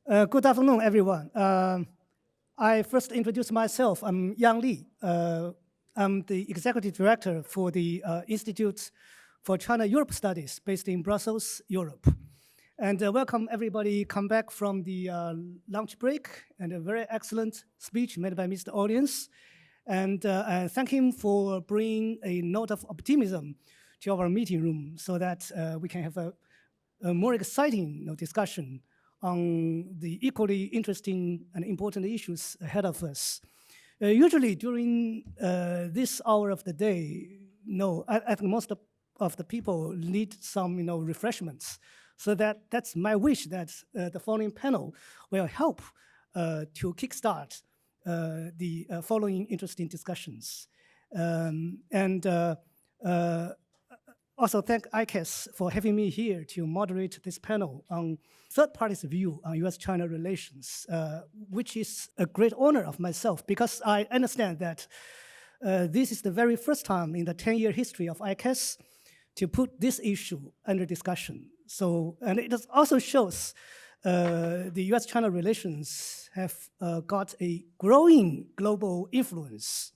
Good afternoon, everyone. I first introduce myself. I'm Yang Li. I'm the executive director for the Institute for China-Europe Studies based in Brussels, Europe. And welcome everybody come back from the lunch break and a very excellent speech made by Mr. Audience. And thank him for bringing a note of optimism to our meeting room so that we can have a more exciting discussion on the equally interesting and important issues ahead of us. Usually during this hour of the day, I think most of the people need some refreshments. So that's my wish that the following panel will help to kickstart the following interesting discussions. Also thank ICAS for having me here to moderate this panel on third parties' view on U.S. China relations, which is a great honor of myself because I understand that this is the very first time in the 10-year history of ICAS to put this issue under discussion. So, and it also shows the U.S. China relations have got a growing global influence.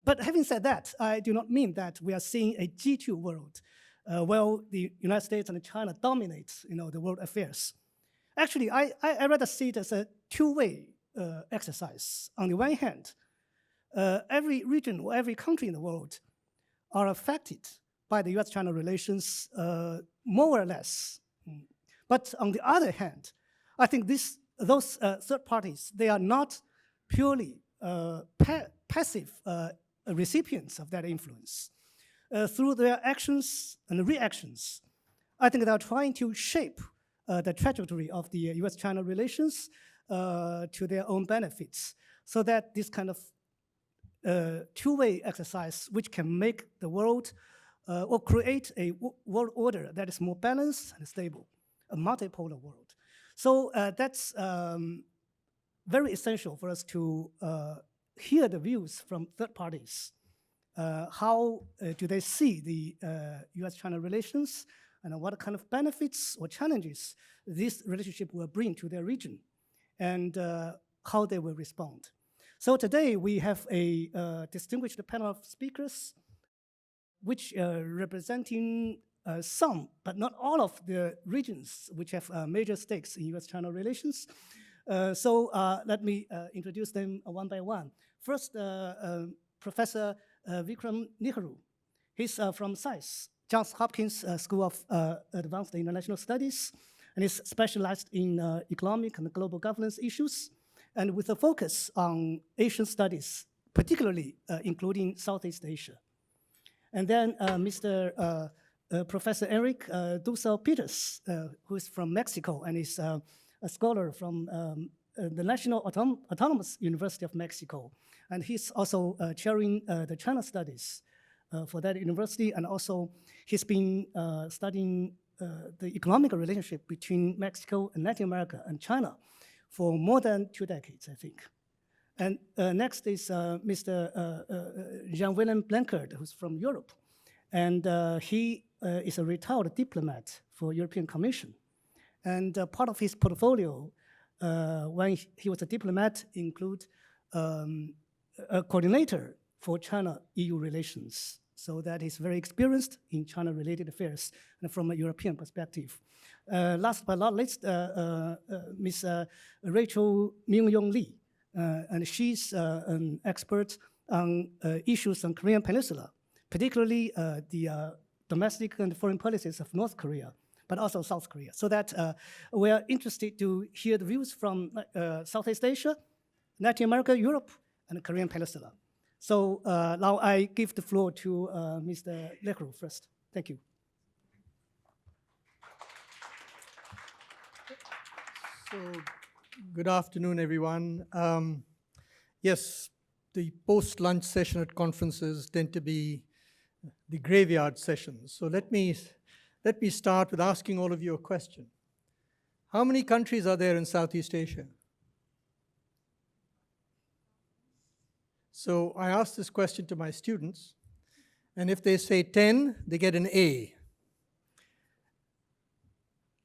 But having said that, I do not mean that we are seeing a G2 world where the United States and China dominate the world affairs. Actually, I rather see it as a two-way exercise. On the one hand, every region or every country in the world are affected by the U.S.-China relations more or less. But on the other hand, I think those third parties, they are not purely passive recipients of that influence. Through their actions and reactions, I think they are trying to shape the trajectory of the U.S.-China relations to their own benefits, so that this kind of two-way exercise, which can make the world or create a world order that is more balanced and stable, a multipolar world. So that's very essential for us to hear the views from third parties. How do they see the U.S.-China relations, and what kind of benefits or challenges this relationship will bring to their region, and how they will respond. So today we have a distinguished panel of speakers, which representing some, but not all of the regions which have major stakes in U.S.-China relations. So let me introduce them one by one. First, Professor Vikram Nehru. He's from SAIS, Johns Hopkins School of Advanced International Studies, and is specialized in economic and global governance issues, and with a focus on Asian studies, particularly including Southeast Asia. And then Mr. Professor Enrique Dussel Peters, who is from Mexico and is a scholar from the National Autonomous University of Mexico. And he's also chairing the China studies for that university. And also he's been studying the economic relationship between Mexico and Latin America and China for more than 2 decades, I think. And next is Mr. Willem Blankert, who's from Europe. And he is a retired diplomat for European Commission. And part of his portfolio when he was a diplomat include a coordinator for China-EU relations. So that he's very experienced in China-related affairs and from a European perspective. Last but not least, Ms. Rachel Minyoung Lee. And she's an expert on issues on Korean Peninsula, particularly the domestic and foreign policies of North Korea, but also South Korea. So that we are interested to hear the views from Southeast Asia, Latin America, Europe, and the Korean Peninsula. So now I give the floor to Mr. Nehru first. Thank you. So, good afternoon, everyone. Yes, the post-lunch session at conferences tend to be the graveyard sessions. So let me start with asking all of you a question. How many countries are there in Southeast Asia? So I asked this question to my students, and if they say 10, they get an A.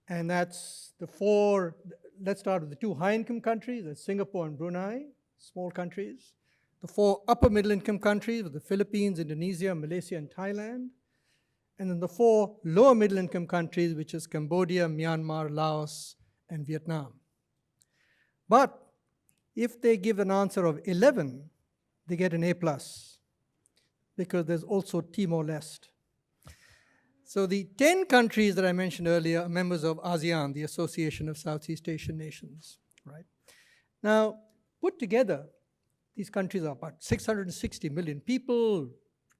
And that's the four, let's start with the two high-income countries, that's Singapore and Brunei, small countries. The four upper middle-income countries with the Philippines, Indonesia, Malaysia, and Thailand. And then the four lower middle-income countries, which is Cambodia, Myanmar, Laos, and Vietnam. But if they give an answer of 11, they get an A+, because there's also Timor-Leste. So the 10 countries that I mentioned earlier are members of ASEAN, the Association of Southeast Asian Nations, right? Now, put together, these countries are about 660 million people,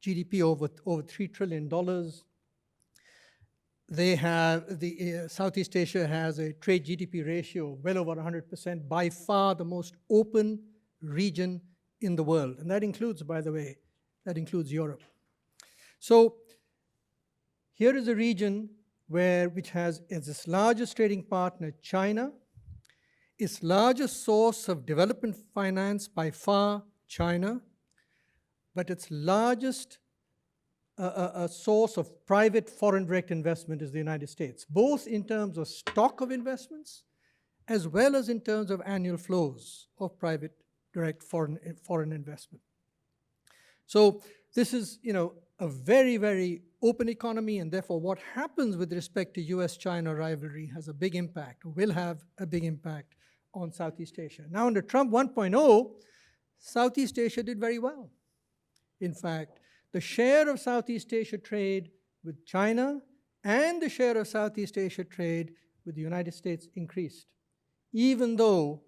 GDP over $3 trillion. They have, Southeast Asia has a trade GDP ratio of well over 100%, by far the most open region in the world. And that includes, by the way, that includes Europe. So here is a region which has as its largest trading partner China, its largest source of development finance by far China, but its largest a source of private foreign direct investment is the United States, both in terms of stock of investments as well as in terms of annual flows of private direct foreign investment. So this is, a very, very open economy, and therefore what happens with respect to U.S. China rivalry has a big impact, or will have a big impact on Southeast Asia. Now under Trump 1.0, Southeast Asia did very well. In fact, the share of Southeast Asia trade with China and the share of Southeast Asia trade with the United States increased, even though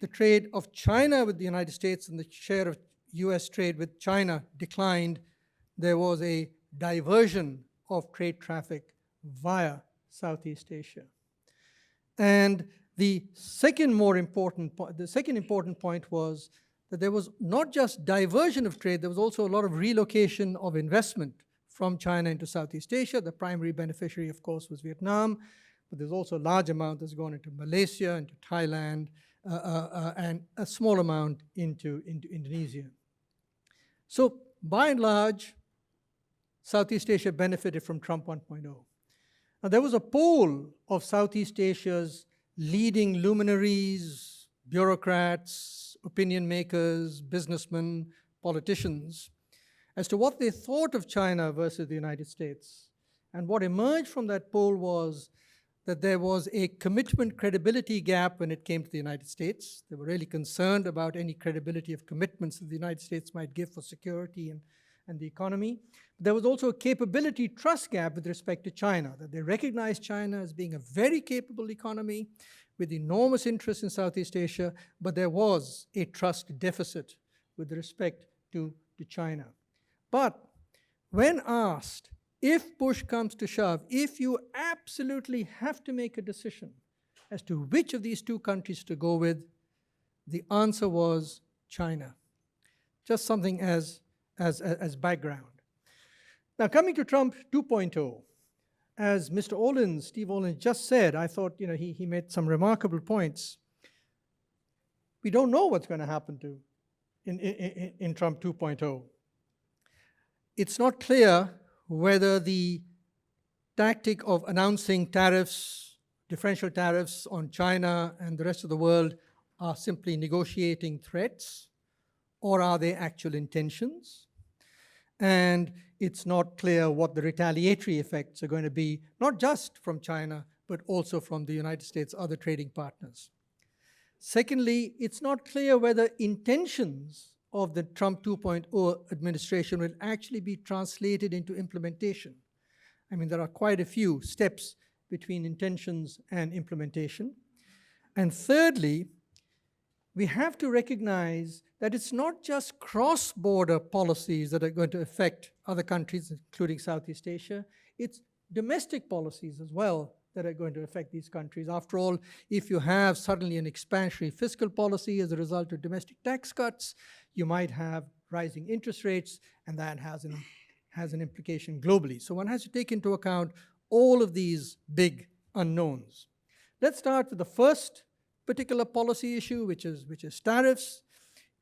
the trade of China with the United States and the share of US trade with China declined. There was a diversion of trade traffic via Southeast Asia. And the second important point was that there was not just diversion of trade, there was also a lot of relocation of investment from China into Southeast Asia. The primary beneficiary, of course, was Vietnam, but there's also a large amount that's gone into Malaysia, into Thailand, and a small amount into Indonesia. So by and large, Southeast Asia benefited from Trump 1.0. Now there was a poll of Southeast Asia's leading luminaries, bureaucrats, opinion makers, businessmen, politicians, as to what they thought of China versus the United States. And what emerged from that poll was that there was a commitment credibility gap when it came to the United States. They were really concerned about any credibility of commitments that the United States might give for security and the economy. There was also a capability trust gap with respect to China, that they recognized China as being a very capable economy with enormous interest in Southeast Asia, but there was a trust deficit with respect to China. But when asked, if push comes to shove, if you absolutely have to make a decision as to which of these two countries to go with, the answer was China. Just something as background. Now coming to Trump 2.0, as Mr. Steve Olins just said, I thought he made some remarkable points. We don't know what's going to happen in Trump 2.0. It's not clear whether the tactic of announcing tariffs, differential tariffs on China and the rest of the world are simply negotiating threats, or are they actual intentions? And it's not clear what the retaliatory effects are going to be, not just from China, but also from the United States' other trading partners. Secondly, it's not clear whether intentions of the Trump 2.0 administration will actually be translated into implementation. I mean, there are quite a few steps between intentions and implementation. And thirdly, we have to recognize that it's not just cross-border policies that are going to affect other countries, including Southeast Asia. It's domestic policies as well that are going to affect these countries. After all, if you have suddenly an expansionary fiscal policy as a result of domestic tax cuts, you might have rising interest rates, and that has an implication globally. So one has to take into account all of these big unknowns. Let's start with the first particular policy issue, which is tariffs.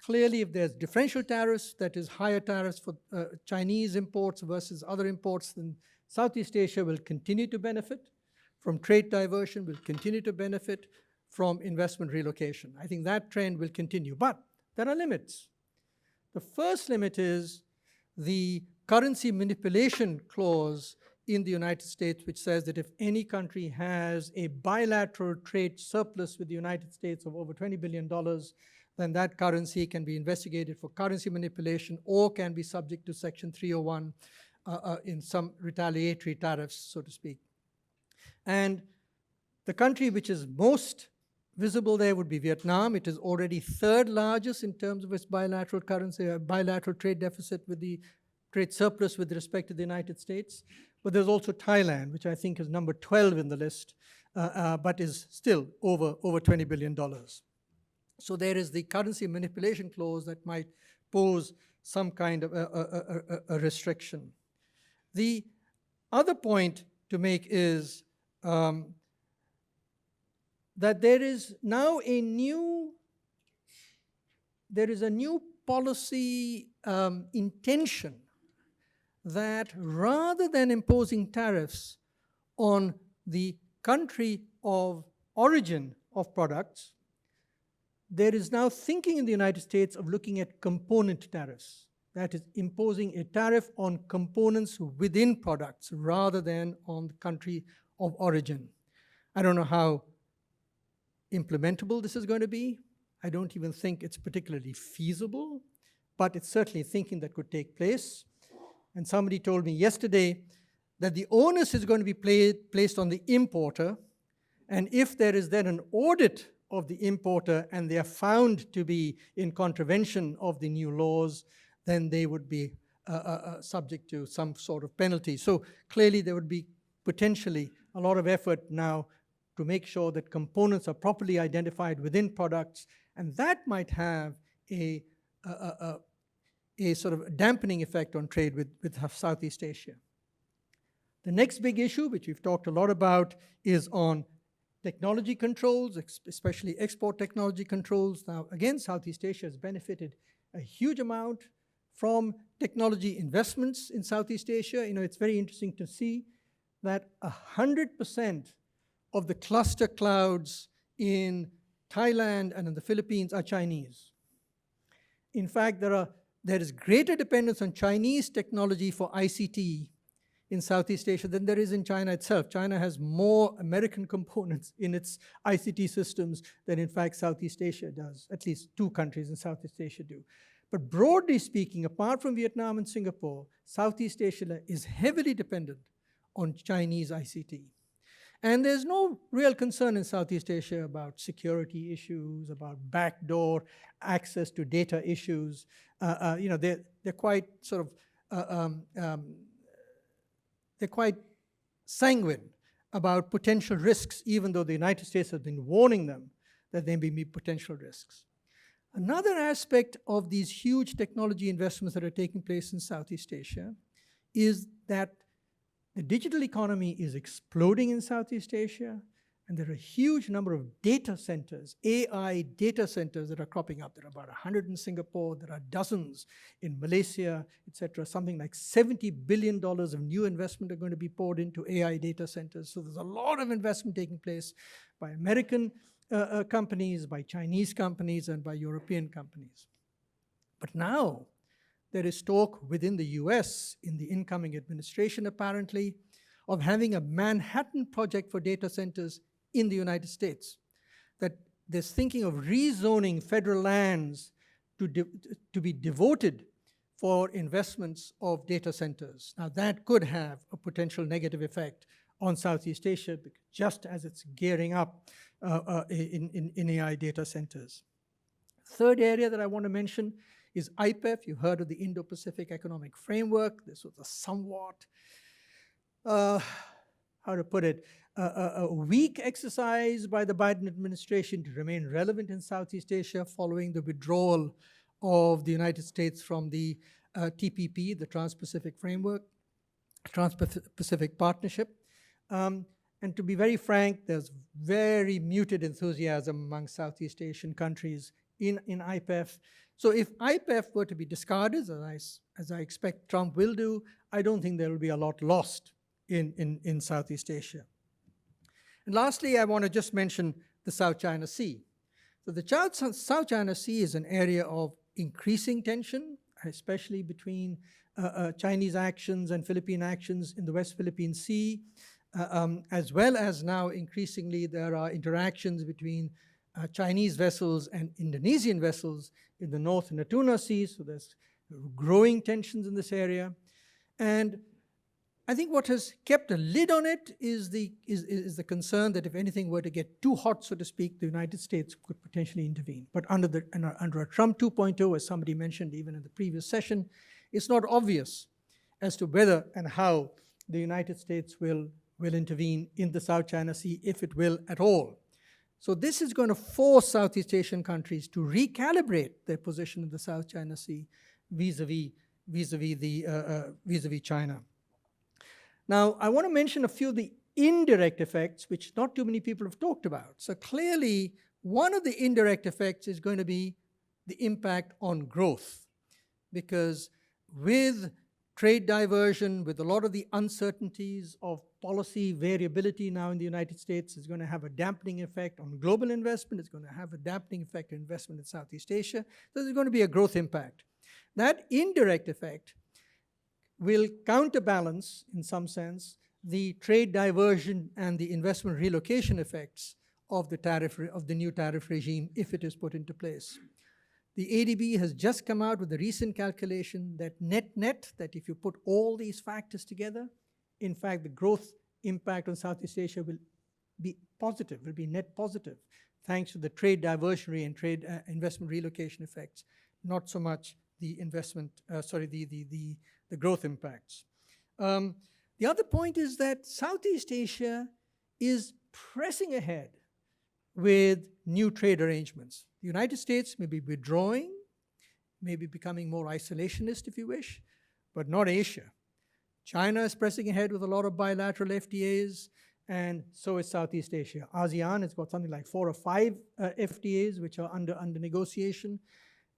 Clearly, if there's differential tariffs, that is higher tariffs for Chinese imports versus other imports, then Southeast Asia will continue to benefit from trade diversion, will continue to benefit from investment relocation. I think that trend will continue, but there are limits. The first limit is the currency manipulation clause in the United States, which says that if any country has a bilateral trade surplus with the United States of over $20 billion, then that currency can be investigated for currency manipulation or can be subject to Section 301 in some retaliatory tariffs, so to speak. And the country which is most visible there would be Vietnam. It is already third largest in terms of its bilateral currency, bilateral trade deficit with the trade surplus with respect to the United States. But there's also Thailand, which I think is number 12 in the list, but is still over $20 billion. So there is the currency manipulation clause that might pose some kind of a restriction. The other point to make is that there is now a new policy intention that rather than imposing tariffs on the country of origin of products, there is now thinking in the United States of looking at component tariffs. That is, imposing a tariff on components within products rather than on the country of origin. I don't know how implementable this is going to be. I don't even think it's particularly feasible, but it's certainly thinking that could take place. And somebody told me yesterday that the onus is going to be placed on the importer, and if there is then an audit of the importer and they are found to be in contravention of the new laws, then they would be subject to some sort of penalty. So clearly there would be potentially a lot of effort now to make sure that components are properly identified within products, and that might have a sort of dampening effect on trade with Southeast Asia. The next big issue, which we've talked a lot about, is on technology controls, especially export technology controls. Now, again, Southeast Asia has benefited a huge amount from technology investments in Southeast Asia. You know, it's very interesting to see that 100% of the cluster clouds in Thailand and in the Philippines are Chinese. In fact, there is greater dependence on Chinese technology for ICT in Southeast Asia than there is in China itself. China has more American components in its ICT systems than, in fact, Southeast Asia does. At least 2 countries in Southeast Asia do. But broadly speaking, apart from Vietnam and Singapore, Southeast Asia is heavily dependent on Chinese ICT. And there's no real concern in Southeast Asia about security issues, about backdoor access to data issues. You know, they're quite sort of they're quite sanguine about potential risks, even though the United States has been warning them that there may be potential risks. Another aspect of these huge technology investments that are taking place in Southeast Asia is that the digital economy is exploding in Southeast Asia, and there are a huge number of data centers, AI data centers that are cropping up. There are about 100 in Singapore, there are dozens in Malaysia, etc. Something like $70 billion of new investment are going to be poured into AI data centers. So there's a lot of investment taking place by American companies, by Chinese companies, and by European companies. But now, there is talk within the US, in the incoming administration apparently, of having a Manhattan project for data centers in the United States. That there's thinking of rezoning federal lands to be devoted for investments of data centers. Now that could have a potential negative effect on Southeast Asia, just as it's gearing up in AI data centers. Third area that I want to mention is IPEF. You heard of the Indo-Pacific Economic Framework. This was a somewhat, how to put it, a weak exercise by the Biden administration to remain relevant in Southeast Asia following the withdrawal of the United States from the TPP, the Trans-Pacific Framework, Trans-Pacific Partnership. And to be very frank, there's very muted enthusiasm among Southeast Asian countries in IPEF. So if IPEF were to be discarded, as I expect Trump will do, I don't think there will be a lot lost in Southeast Asia. And lastly, I want to just mention the South China Sea. So the South China Sea is an area of increasing tension, especially between Chinese actions and Philippine actions in the West Philippine Sea, as well as now increasingly there are interactions between Chinese vessels and Indonesian vessels in the North Natuna Sea, so there's growing tensions in this area. And I think what has kept a lid on it is the concern that if anything were to get too hot, so to speak, the United States could potentially intervene. But under a Trump 2.0, as somebody mentioned even in the previous session, it's not obvious as to whether and how the United States will intervene in the South China Sea, if it will at all. So this is going to force Southeast Asian countries to recalibrate their position in the South China Sea vis-a-vis China. Now, I want to mention a few of the indirect effects, which not too many people have talked about. So clearly, one of the indirect effects is going to be the impact on growth, because with trade diversion, with a lot of the uncertainties of policy variability now in the United States, is going to have a dampening effect on global investment. It's going to have a dampening effect on investment in Southeast Asia. So there's going to be a growth impact. That indirect effect will counterbalance, in some sense, the trade diversion and the investment relocation effects of the new tariff regime if it is put into place. The ADB has just come out with a recent calculation that net, that if you put all these factors together, in fact, the growth impact on Southeast Asia will be positive, will be net positive, thanks to the trade diversionary and trade investment relocation effects, not so much the the growth impacts. The other point is that Southeast Asia is pressing ahead with new trade arrangements. The United States may be withdrawing, maybe becoming more isolationist if you wish, but not Asia. China is pressing ahead with a lot of bilateral FTAs, and so is Southeast Asia. ASEAN has got something like 4 or 5 FTAs which are under negotiation.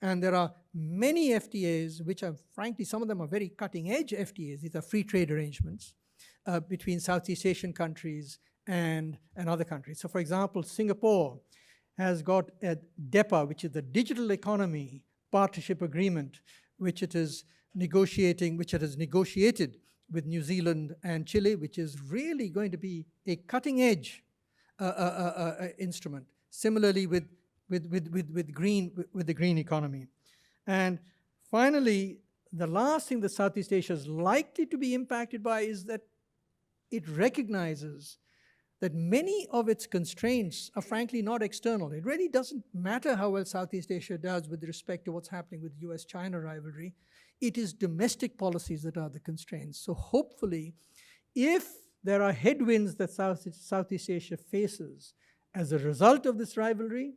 And there are many FTAs which are, frankly, some of them are very cutting-edge FTAs. These are free trade arrangements between Southeast Asian countries and other countries. So, for example, Singapore has got a DEPA, which is the Digital Economy Partnership Agreement, which it has negotiated with New Zealand and Chile, which is really going to be a cutting-edge instrument. Similarly, with the green economy. And finally, the last thing that Southeast Asia is likely to be impacted by is that it recognizes that many of its constraints are frankly not external. It really doesn't matter how well Southeast Asia does with respect to what's happening with U.S. China rivalry. It is domestic policies that are the constraints. So hopefully, if there are headwinds that Southeast Asia faces as a result of this rivalry,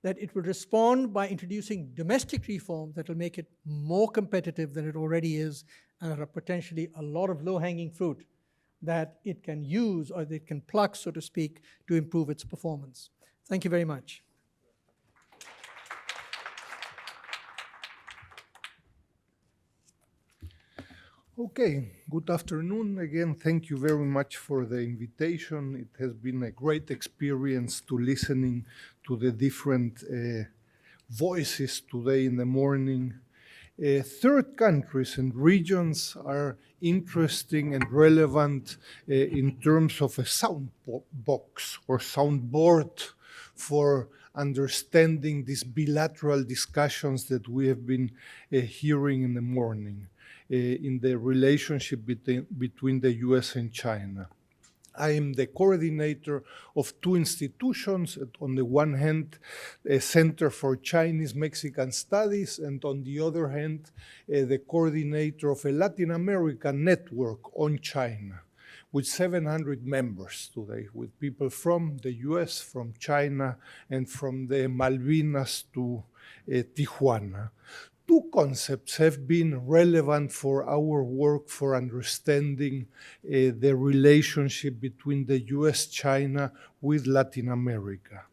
that it will respond by introducing domestic reforms that will make it more competitive than it already is, and there are potentially a lot of low-hanging fruit that it can use or that it can pluck, so to speak, to improve its performance. Thank you very much. Okay, good afternoon. Again, thank you very much for the invitation. It has been a great experience to listening to the different voices today in the morning. Third countries and regions are interesting and relevant in terms of a sound box or soundboard for understanding these bilateral discussions that we have been hearing in the morning. In the relationship between the U.S. and China. I am the coordinator of 2 institutions. On the one hand, a Center for Chinese-Mexican Studies, and on the other hand, the coordinator of a Latin American network on China, with 700 members today, with people from the U.S., from China, and from the Malvinas to Tijuana. two concepts have been relevant for our work for understanding the relationship between the U.S. China with Latin America.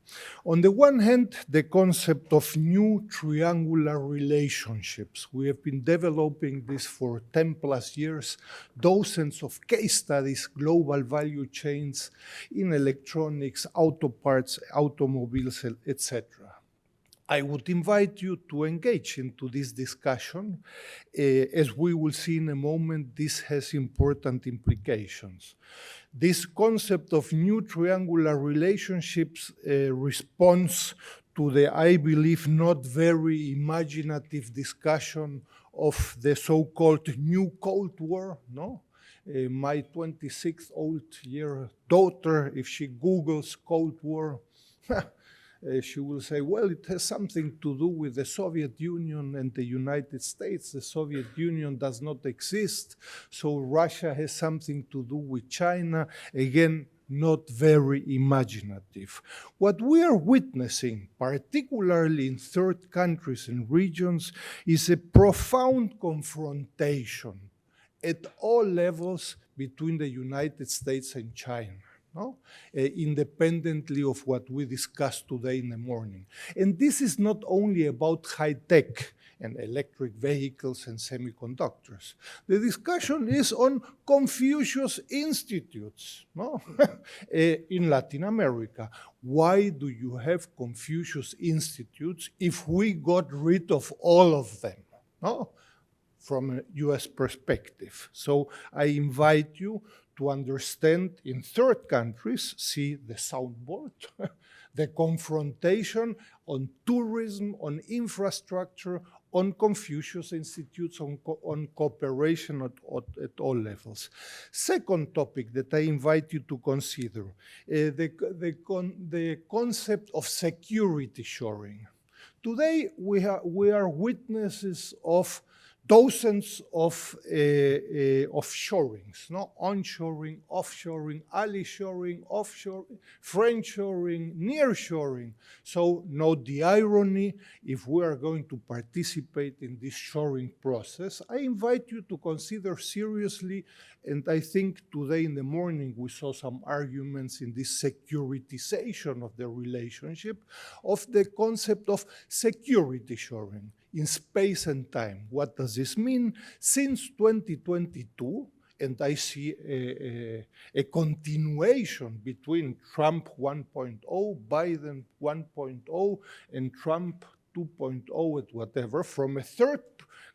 On the one hand, the concept of new triangular relationships. We have been developing this for 10 plus years, dozens of case studies, global value chains in electronics, auto parts, automobiles, etc. I would invite you to engage into this discussion. As we will see in a moment, this has important implications. This concept of new triangular relationships responds to the, I believe, not very imaginative discussion of the so-called new Cold War, no? My 26-year-old daughter, if she Googles Cold War, she will say, well, it has something to do with the Soviet Union and the United States. The Soviet Union does not exist, so Russia has something to do with China. Again, not very imaginative. What we are witnessing, particularly in third countries and regions, is a profound confrontation at all levels between the United States and China. No? Independently of what we discussed today in the morning. And this is not only about high-tech and electric vehicles and semiconductors. The discussion is on Confucius institutes, no? In Latin America. Why do you have Confucius institutes if we got rid of all of them, no? From a US perspective? So I invite you to understand in third countries, see the soundboard, the confrontation on tourism, on infrastructure, on Confucius institutes, on cooperation at all levels. Second topic that I invite you to consider, the concept of security shoring. Today we are witnesses of dozens of shorings, no? Onshoring, offshoring, ally-shoring, offshoring, friend-shoring, near-shoring. So note the irony, if we are going to participate in this shoring process, I invite you to consider seriously, and I think today in the morning we saw some arguments in this securitization of the relationship, of the concept of security shoring in space and time. What does this mean? Since 2022, and I see a continuation between Trump 1.0, Biden 1.0, and Trump 2.0 at whatever, from a third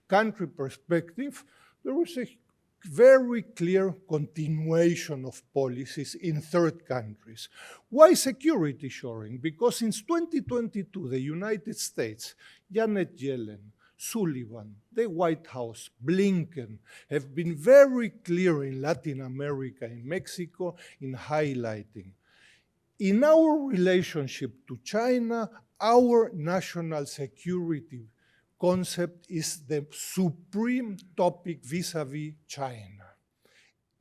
country perspective, there is a very clear continuation of policies in third countries. Why security shoring? Because since 2022, the United States, Janet Yellen, Sullivan, the White House, Blinken, have been very clear in Latin America and Mexico in highlighting, in our relationship to China, our national security concept is the supreme topic vis-a-vis China.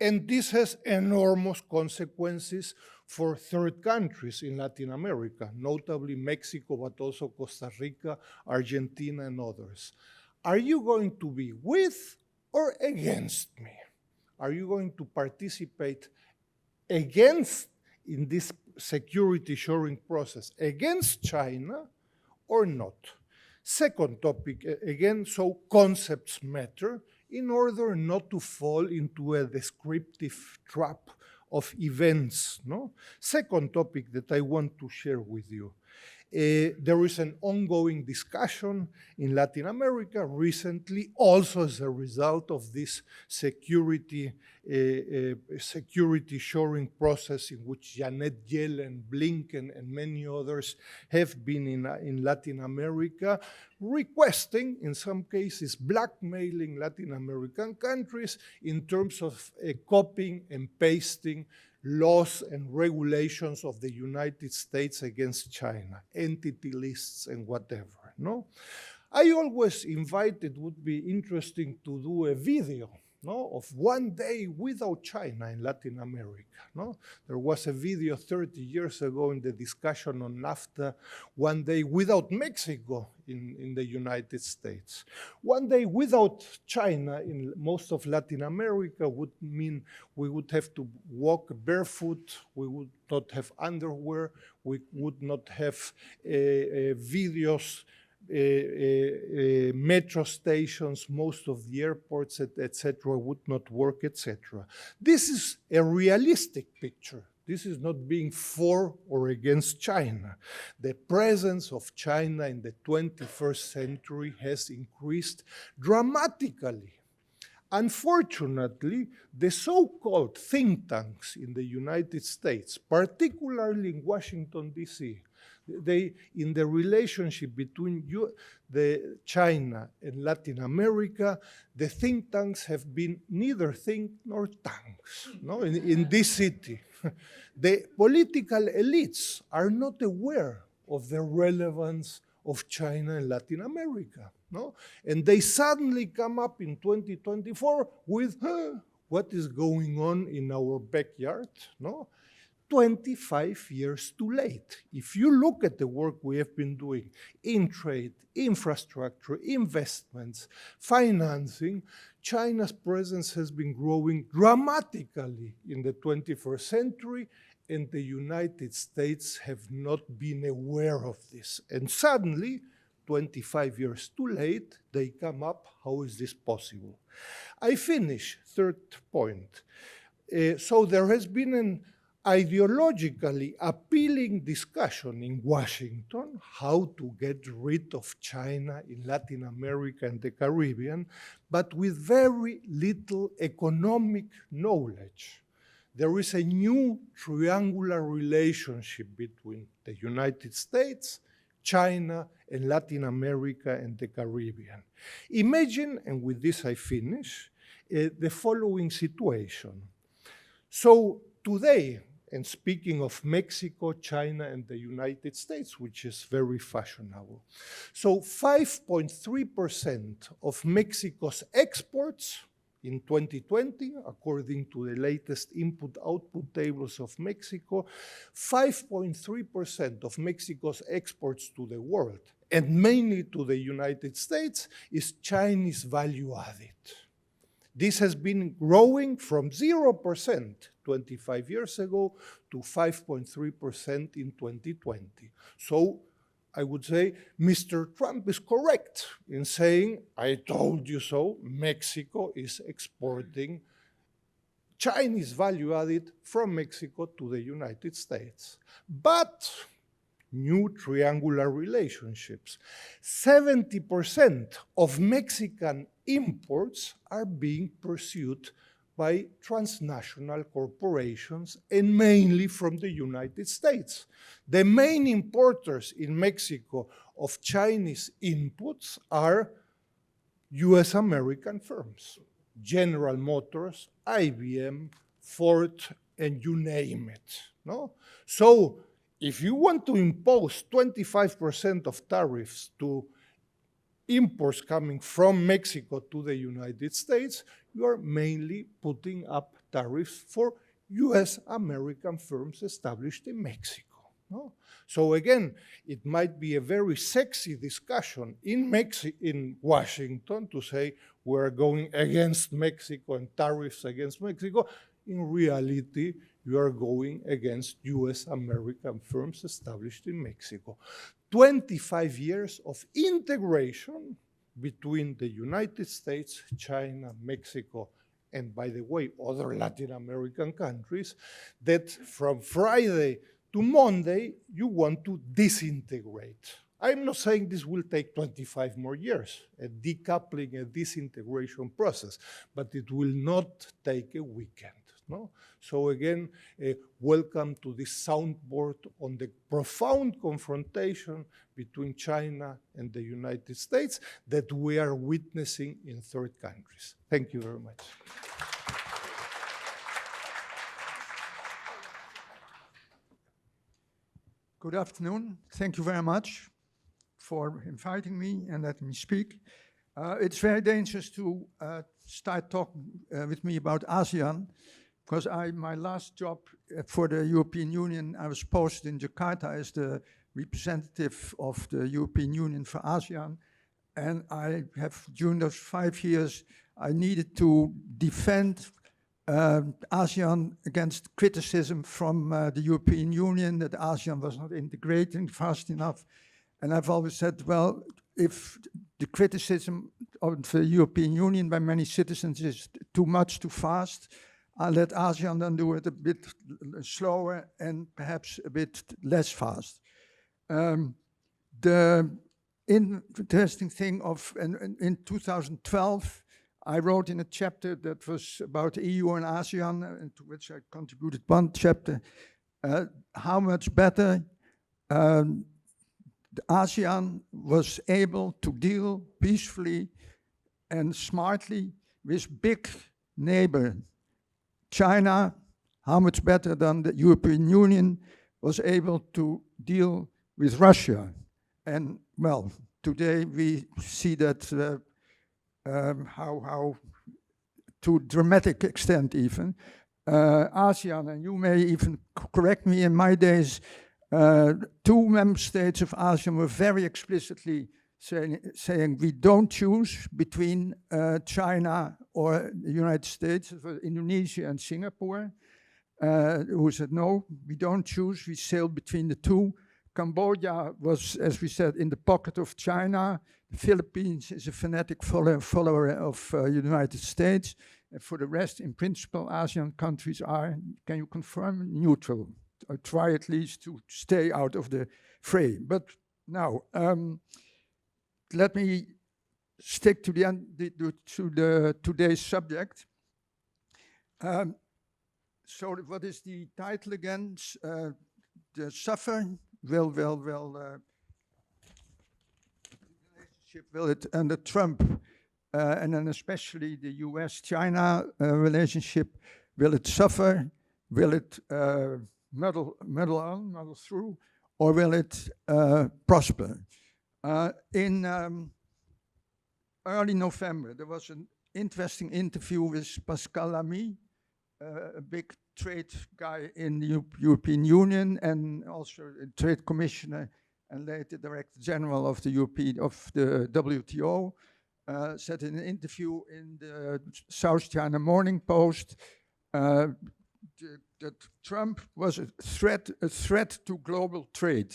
And this has enormous consequences for third countries in Latin America, notably Mexico, but also Costa Rica, Argentina, and others. Are you going to be with or against me? Are you going to participate against, in this security shoring process, against China or not? Second topic, again, so concepts matter in order not to fall into a descriptive trap of events, no? Second topic that I want to share with you. There is an ongoing discussion in Latin America recently, also as a result of this security shoring process in which Janet Yellen, Blinken, and many others have been in Latin America, requesting, in some cases, blackmailing Latin American countries in terms of copying and pasting laws and regulations of the United States against China, entity lists and whatever, no? I always invite, it would be interesting to do a video no, of one day without China in Latin America. No? There was a video 30 years ago in the discussion on NAFTA, one day without Mexico in the United States. One day without China in most of Latin America would mean we would have to walk barefoot, we would not have underwear, we would not have videos, metro stations, most of the airports, etc., would not work, etc. This is a realistic picture. This is not being for or against China. The presence of China in the 21st century has increased dramatically. Unfortunately, the so-called think tanks in the United States, particularly in Washington, D.C., in the relationship between China and Latin America, the think tanks have been neither think nor tanks, no? In this city. The political elites are not aware of the relevance of China and Latin America, no? And they suddenly come up in 2024 with what is going on in our backyard, no? 25 years too late. If you look at the work we have been doing in trade, infrastructure, investments, financing, China's presence has been growing dramatically in the 21st century, and the United States have not been aware of this. And suddenly, 25 years too late, they come up, how is this possible? I finish, third point. So there has been an ideologically appealing discussion in Washington how to get rid of China in Latin America and the Caribbean, but with very little economic knowledge. There is a new triangular relationship between the United States, China, and Latin America and the Caribbean. Imagine, and with this I finish, the following situation. So today, and speaking of Mexico, China, and the United States, which is very fashionable. So 5.3% of Mexico's exports in 2020, according to the latest input-output tables of Mexico, 5.3% of Mexico's exports to the world, and mainly to the United States, is Chinese value added. This has been growing from 0% 25 years ago to 5.3% in 2020. So I would say Mr. Trump is correct in saying, I told you so, Mexico is exporting Chinese value added from Mexico to the United States. But new triangular relationships. 70% of Mexican imports are being pursued by transnational corporations and mainly from the United States. The main importers in Mexico of Chinese inputs are U.S. American firms, General Motors, IBM, Ford, and you name it. No? So if you want to impose 25% of tariffs to imports coming from Mexico to the United States, you are mainly putting up tariffs for U.S. American firms established in Mexico. No? So again, it might be a very sexy discussion in Washington to say we're going against Mexico and tariffs against Mexico. In reality, you are going against U.S. American firms established in Mexico. 25 years of integration between the United States, China, Mexico, and by the way, other Latin American countries, that from Friday to Monday, you want to disintegrate. I'm not saying this will take 25 more years, a decoupling, a disintegration process, but it will not take a weekend. No? So again, welcome to this soundboard on the profound confrontation between China and the United States that we are witnessing in third countries. Thank you very much. Good afternoon. Thank you very much for inviting me and letting me speak. It's very dangerous to start talking with me about ASEAN, because my last job for the European Union, I was posted in Jakarta as the representative of the European Union for ASEAN. And I have, during those 5 years, I needed to defend ASEAN against criticism from the European Union that ASEAN was not integrating fast enough. And I've always said, well, if the criticism of the European Union by many citizens is too much, too fast, I'll let ASEAN then do it a bit slower and perhaps a bit less fast. The interesting thing in 2012, I wrote in a chapter that was about EU and ASEAN, to which I contributed one chapter, how much better the ASEAN was able to deal peacefully and smartly with big neighbor China, how much better than the European Union was able to deal with Russia. And well, today we see that how to dramatic extent even. ASEAN, and you may even correct me, in my days, 2 member states of ASEAN were very explicitly saying we don't choose between China or the United States, Indonesia and Singapore, who said no, we don't choose, we sail between the 2. Cambodia was, as we said, in the pocket of China. The Philippines is a fanatic follower of the United States. And for the rest, in principle, ASEAN countries are, can you confirm, neutral, or try at least to stay out of the fray. But now, let me stick to the today's subject. So what is the title again? The suffer relationship will it under Trump, and then especially the U.S. China relationship, will it suffer? Will it muddle through, or will it prosper? In early November, there was an interesting interview with Pascal Lamy, a big trade guy in the European Union and also a trade commissioner and later director general of the WTO, said in an interview in the South China Morning Post that Trump was a threat to global trade.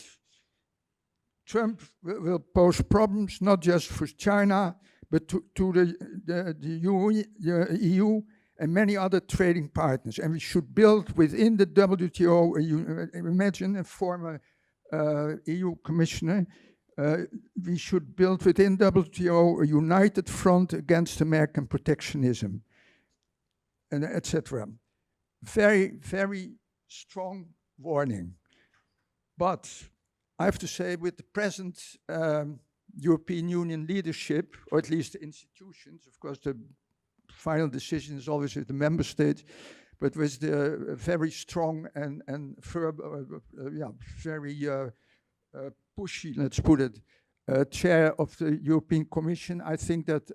Trump will pose problems not just for China, but to the EU and many other trading partners. And we should build within the WTO, imagine a former EU commissioner, we should build within WTO a united front against American protectionism, and etc. Very, very strong warning. But I have to say, with the present European Union leadership, or at least the institutions, of course the final decision is always with the member states, but with the very strong and firm, very pushy, let's put it, chair of the European Commission, I think that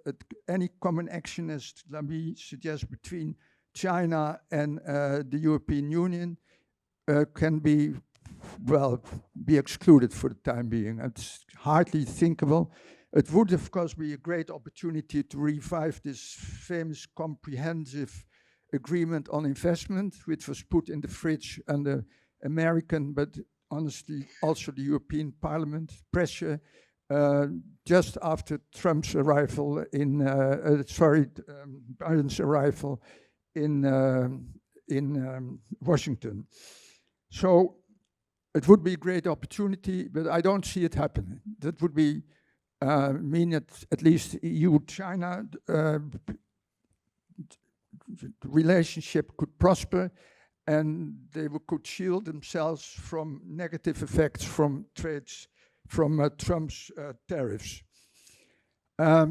any common action, as Lamy suggests, between China and the European Union can be excluded for the time being. It's hardly thinkable. It would, of course, be a great opportunity to revive this famous comprehensive agreement on investment, which was put in the fridge under American, but honestly also the European Parliament pressure just after Trump's arrival in, Biden's arrival in Washington. So it would be a great opportunity, but I don't see it happening. That would be mean that at least EU-China relationship could prosper, and they could shield themselves from negative effects from trades, from Trump's tariffs. I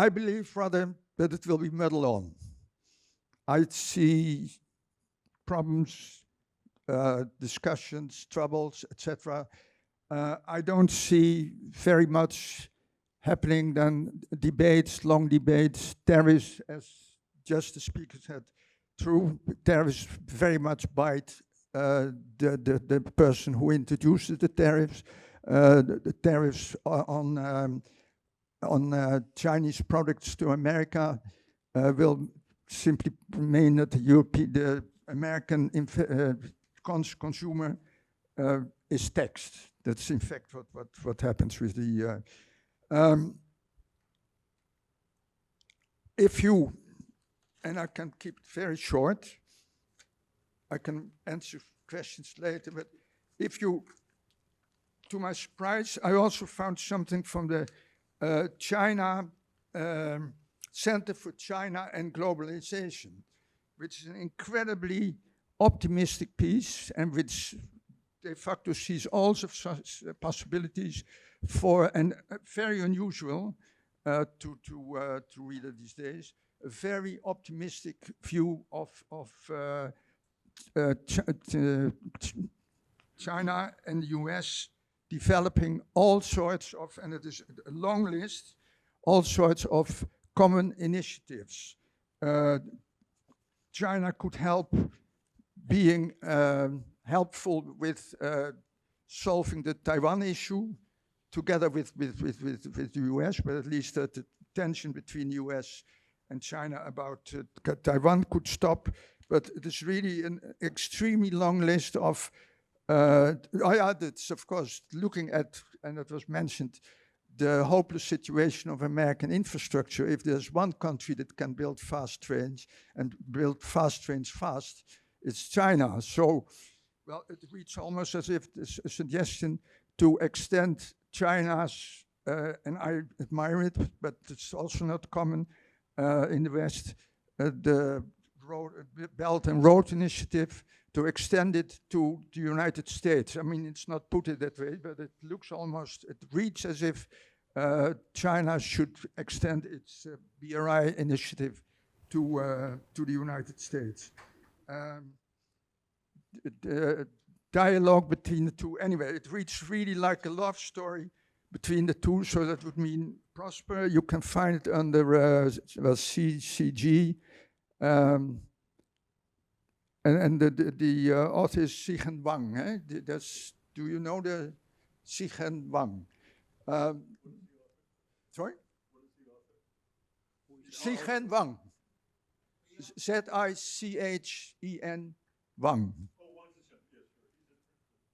believe rather that it will be muddled on. I see problems, discussions, troubles, etc. I don't see very much happening than debates, long debates, tariffs, as just the speaker said. True, tariffs very much bite the person who introduces the tariffs. The tariffs on Chinese products to America will simply mean that the American consumer is taxed. That's in fact what happens with the. If you, and I can keep it very short, I can answer questions later, but if you, to my surprise, I also found something from the China Center for China and Globalization, which is an incredibly optimistic piece and which de facto sees all of such possibilities for, and very unusual to read it these days, a very optimistic view of China and the US developing all sorts of, and it is a long list, all sorts of common initiatives. China could help being helpful with solving the Taiwan issue together with the US, but at least that the tension between the US and China about Taiwan could stop. But it is really an extremely long list of, it's of course looking at, and it was mentioned, the hopeless situation of American infrastructure. If there's one country that can build fast trains and build fast trains fast, it's China. So, well, it reads almost as if there's a suggestion to extend China's, and I admire it, but it's also not common in the West, the Belt and Road Initiative, to extend it to the United States. I mean, it's not put it that way, but it looks almost, it reads as if China should extend its BRI initiative to the United States. The dialogue between the two, anyway, it reads really like a love story between the two, so that would mean Prosper. You can find it under CCG. And the author is Zhichen Wang. Eh? Do you know the Zhichen Wang? Sorry? Zhichen Wang. Z-I-C-H-E-N Wang.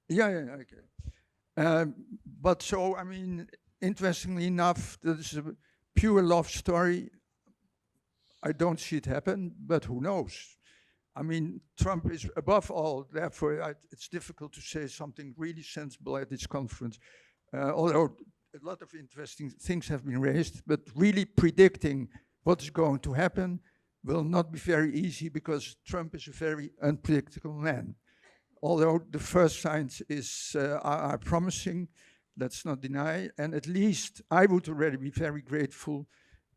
Yeah, okay. But so, I mean, interestingly enough, this is a pure love story. I don't see it happen, but who knows? I mean, Trump is above all, therefore it's difficult to say something really sensible at this conference, although a lot of interesting things have been raised, but really predicting what is going to happen will not be very easy because Trump is a very unpredictable man. Although the first signs are promising, let's not deny, and at least I would already be very grateful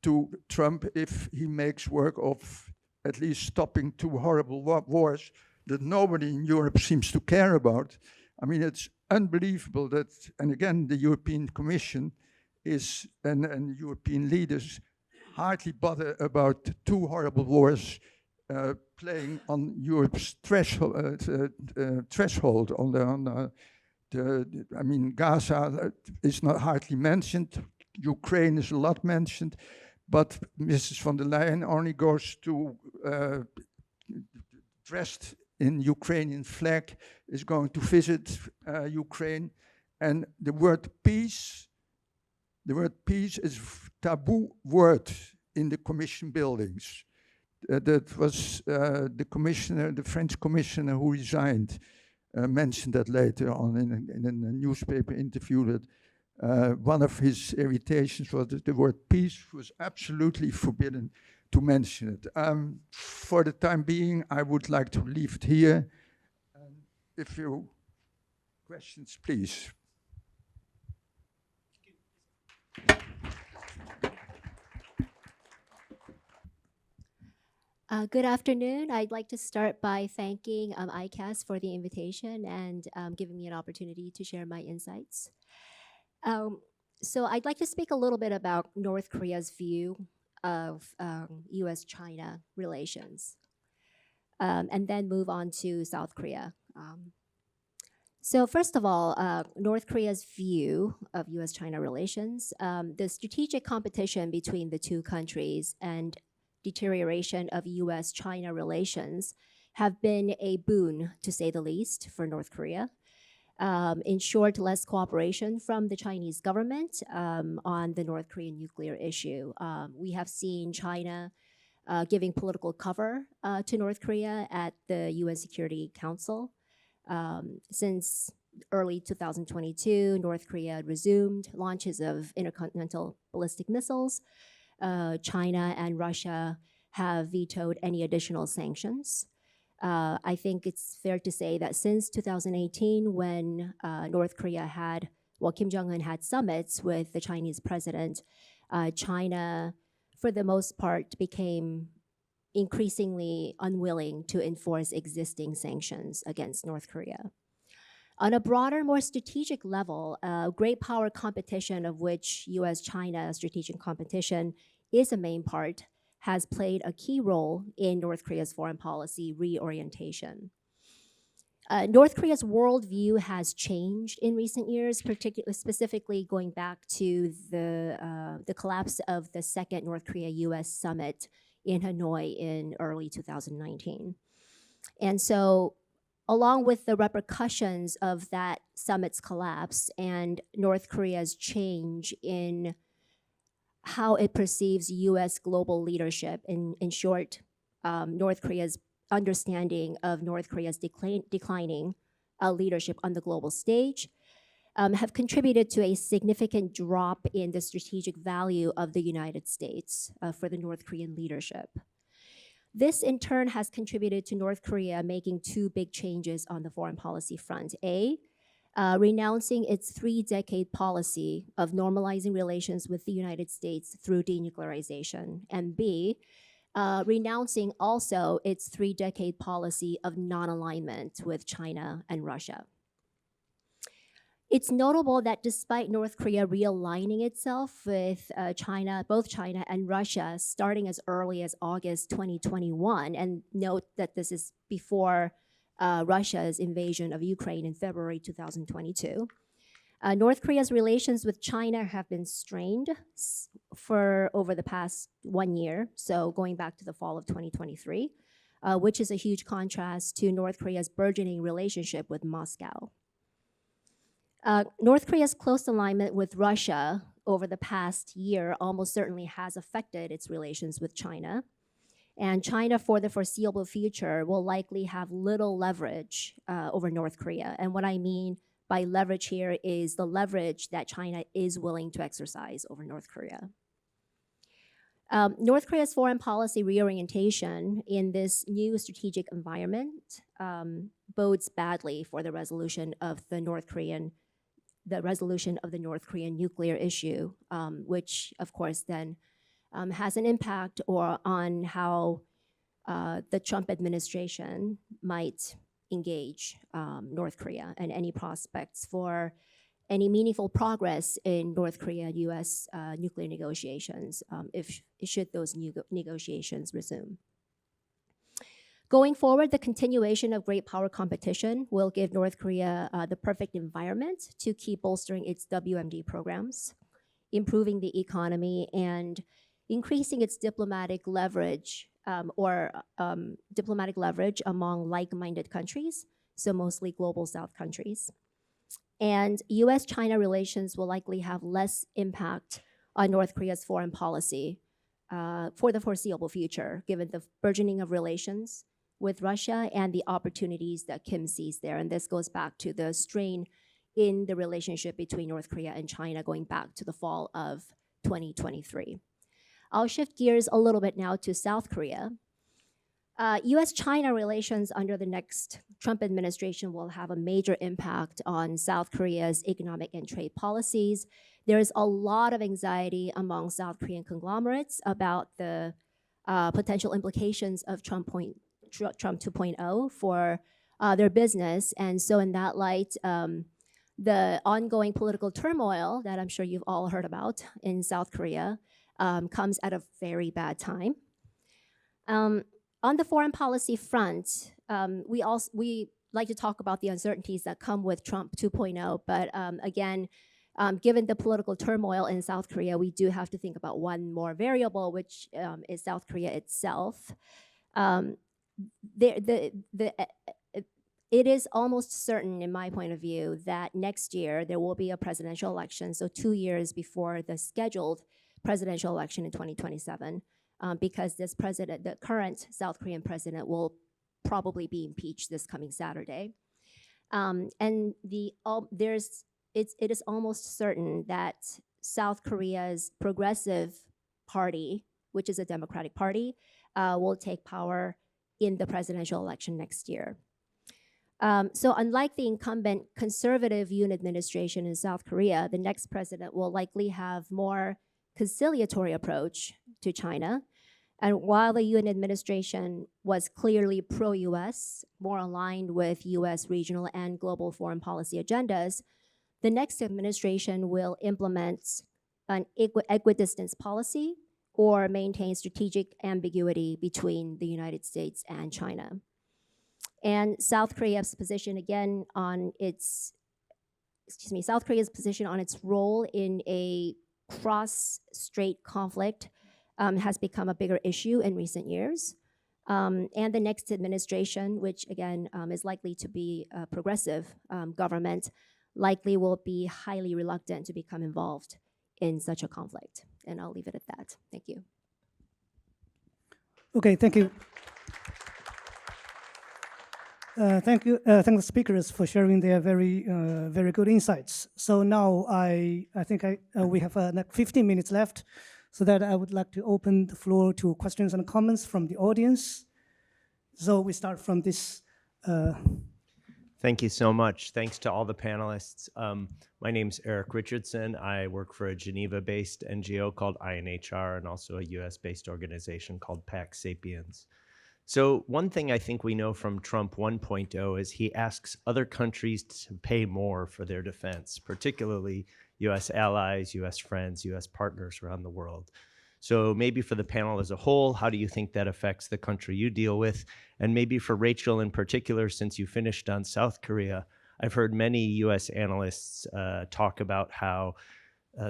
to Trump if he makes work of at least stopping two horrible wars that nobody in Europe seems to care about. I mean, it's unbelievable that, and again, the European Commission is, and European leaders hardly bother about two horrible wars playing on Europe's threshold. I mean, Gaza is not hardly mentioned. Ukraine is a lot mentioned, but Mrs. von der Leyen only goes to dressed in Ukrainian flag, is going to visit Ukraine, and the word peace is taboo word in the Commission buildings. That was the commissioner, the French commissioner who resigned, mentioned that later on in a newspaper interview that one of his irritations was that the word peace was absolutely forbidden to mention it. For the time being, I would like to leave it here. If you questions, please. Good afternoon. I'd like to start by thanking ICAS for the invitation and giving me an opportunity to share my insights. So I'd like to speak a little bit about North Korea's view of U.S. China relations, and then move on to South Korea. So first of all, North Korea's view of U.S. China relations, the strategic competition between the two countries and deterioration of U.S. China relations have been a boon, to say the least, for North Korea. In short, less cooperation from the Chinese government on the North Korean nuclear issue. We have seen China giving political cover to North Korea at the UN Security Council. Since early 2022, North Korea resumed launches of intercontinental ballistic missiles. China and Russia have vetoed any additional sanctions. I think it's fair to say that since 2018, when North Korea had, well, Kim Jong-un had summits with the Chinese president, China, for the most part, became increasingly unwilling to enforce existing sanctions against North Korea. On a broader, more strategic level, great power competition, of which U.S.-China strategic competition is a main part, has played a key role in North Korea's foreign policy reorientation. North Korea's worldview has changed in recent years, particularly specifically going back to the collapse of the second North Korea-U.S. summit in Hanoi in early 2019. And so, along with the repercussions of that summit's collapse and North Korea's change in how it perceives U.S. global leadership, in short, North Korea's understanding of North Korea's declining leadership on the global stage, have contributed to a significant drop in the strategic value of the United States for the North Korean leadership. This, in turn, has contributed to North Korea making two big changes on the foreign policy front. A, renouncing its 3-decade policy of normalizing relations with the United States through denuclearization. And B, renouncing also its 3-decade policy of non-alignment with China and Russia. It's notable that despite North Korea realigning itself with China, both China and Russia, starting as early as August 2021, and note that this is before Russia's invasion of Ukraine in February 2022, North Korea's relations with China have been strained for over the past 1 year, so going back to the fall of 2023, which is a huge contrast to North Korea's burgeoning relationship with Moscow. North Korea's close alignment with Russia over the past year almost certainly has affected its relations with China. And China, for the foreseeable future, will likely have little leverage over North Korea. And what I mean by leverage here is the leverage that China is willing to exercise over North Korea. North Korea's foreign policy reorientation in this new strategic environment bodes badly for the resolution of the North Korean nuclear issue, which of course then has an impact on how the Trump administration might engage North Korea and any prospects for any meaningful progress in North Korea and U.S. Nuclear negotiations, should those negotiations resume. Going forward, the continuation of great power competition will give North Korea the perfect environment to keep bolstering its WMD programs, improving the economy, and increasing its diplomatic leverage among like-minded countries, so mostly global South countries. And U.S.-China relations will likely have less impact on North Korea's foreign policy for the foreseeable future, given the burgeoning of relations with Russia and the opportunities that Kim sees there. And this goes back to the strain in the relationship between North Korea and China going back to the fall of 2023. I'll shift gears a little bit now to South Korea. U.S.-China relations under the next Trump administration will have a major impact on South Korea's economic and trade policies. There is a lot of anxiety among South Korean conglomerates about the potential implications of Trump 2.0 for their business. And so in that light, the ongoing political turmoil that I'm sure you've all heard about in South Korea comes at a very bad time. On the foreign policy front, we like to talk about the uncertainties that come with Trump 2.0, but again, given the political turmoil in South Korea, we do have to think about one more variable, which is South Korea itself. It is almost certain, in my point of view, that next year there will be a presidential election, so 2 years before the scheduled presidential election in 2027, because the current South Korean president will probably be impeached this coming Saturday. And it is almost certain that South Korea's Progressive Party, which is a Democratic Party, will take power in the presidential election next year. So unlike the incumbent conservative Yoon administration in South Korea, the next president will likely have more conciliatory approach to China. And while the Yoon administration was clearly pro-US, more aligned with US regional and global foreign policy agendas, the next administration will implement an equidistance policy or maintain strategic ambiguity between the United States and China. And South Korea's position again on its role in a cross-strait conflict has become a bigger issue in recent years. And the next administration, which again is likely to be a progressive government, likely will be highly reluctant to become involved in such a conflict. And I'll leave it at that. Thank you. Okay, thank you. Thank you. Thank the speakers for sharing their very good insights. So now I think we have like 15 minutes left, so that I would like to open the floor to questions and comments from the audience. So we start from this. Thank you so much. Thanks to all the panelists. My name's Eric Richardson. I work for a Geneva-based NGO called INHR and also a US-based organization called Pax Sapiens. So one thing I think we know from Trump 1.0 is he asks other countries to pay more for their defense, particularly US allies, US friends, US partners around the world. So maybe for the panel as a whole, how do you think that affects the country you deal with? And maybe for Rachel in particular, since you finished on South Korea, I've heard many US analysts talk about how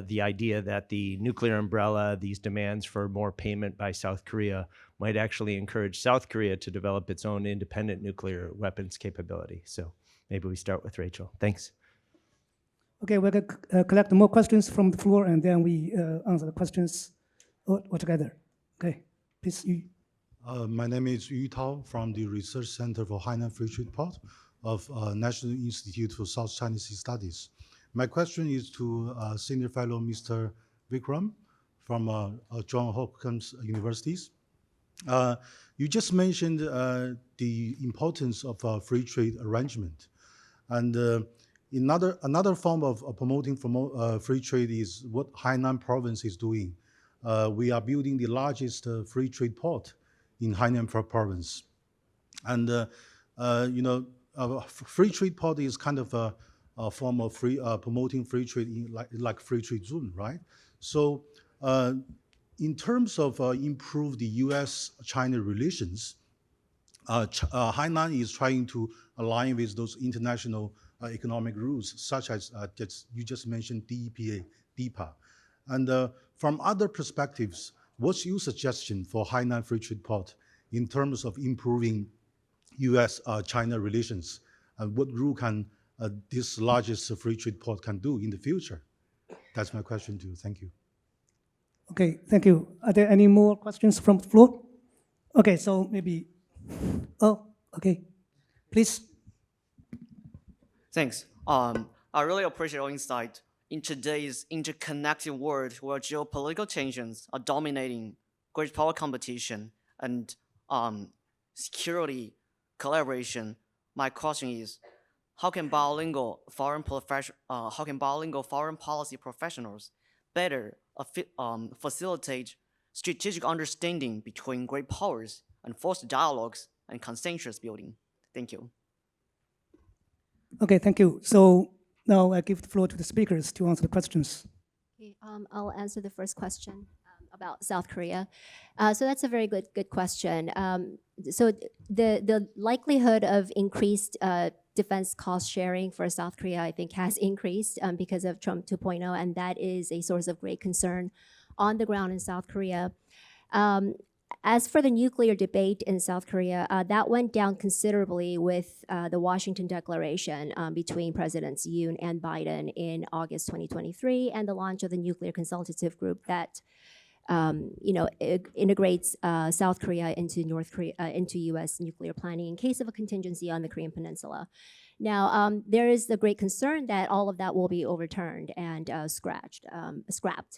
the idea that the nuclear umbrella, these demands for more payment by South Korea might actually encourage South Korea to develop its own independent nuclear weapons capability. So maybe we start with Rachel. Thanks. Okay, we're going to collect more questions from the floor, and then we answer the questions all together. Okay, please. My name is Yu Tao from the Research Center for Hainan Free Trade Port of National Institute for South Chinese Studies. My question is to Senior Fellow Mr. Vikram from Johns Hopkins Universities. You just mentioned the importance of free trade arrangement. And another form of promoting free trade is what Hainan province is doing. We are building the largest free trade port in Hainan province. And free trade port is kind of a form of promoting free trade, like free trade zone, right? So in terms of improve the U.S. China relations, Hainan is trying to align with those international economic rules, such as you just mentioned DEPA, DEPA. And from other perspectives, what's your suggestion for Hainan Free Trade Port in terms of improving U.S.-China relations? And what role can this largest free trade port can do in the future? That's my question to you. Thank you. Okay, thank you. Are there any more questions from the floor? Okay, so maybe, okay, please. Thanks. I really appreciate your insight. In today's interconnected world where geopolitical tensions are dominating great power competition and security collaboration, my question is, how can bilingual foreign policy professionals better facilitate strategic understanding between great powers and foster dialogues and consensus building. Thank you. Okay, thank you. So now I give the floor to the speakers to answer the questions. Okay, I'll answer the first question about South Korea. So that's a very good question. So the likelihood of increased defense cost sharing for South Korea, I think, has increased because of Trump 2.0, and that is a source of great concern on the ground in South Korea. As for the nuclear debate in South Korea, that went down considerably with the Washington Declaration between Presidents Yoon and Biden in August 2023, and the launch of the Nuclear Consultative Group that integrates South Korea into into U.S. nuclear planning in case of a contingency on the Korean Peninsula. Now, there is the great concern that all of that will be overturned and scrapped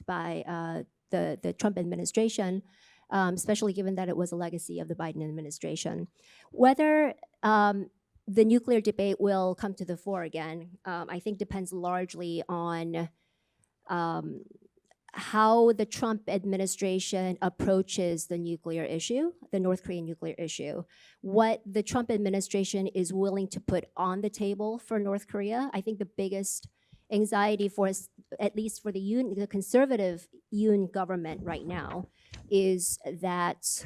by the Trump administration, especially given that it was a legacy of the Biden administration. Whether the nuclear debate will come to the fore again, I think depends largely on how the Trump administration approaches the nuclear issue, the North Korean nuclear issue, what the Trump administration is willing to put on the table for North Korea. I think the biggest anxiety for, at least for the conservative Yoon government right now, is that,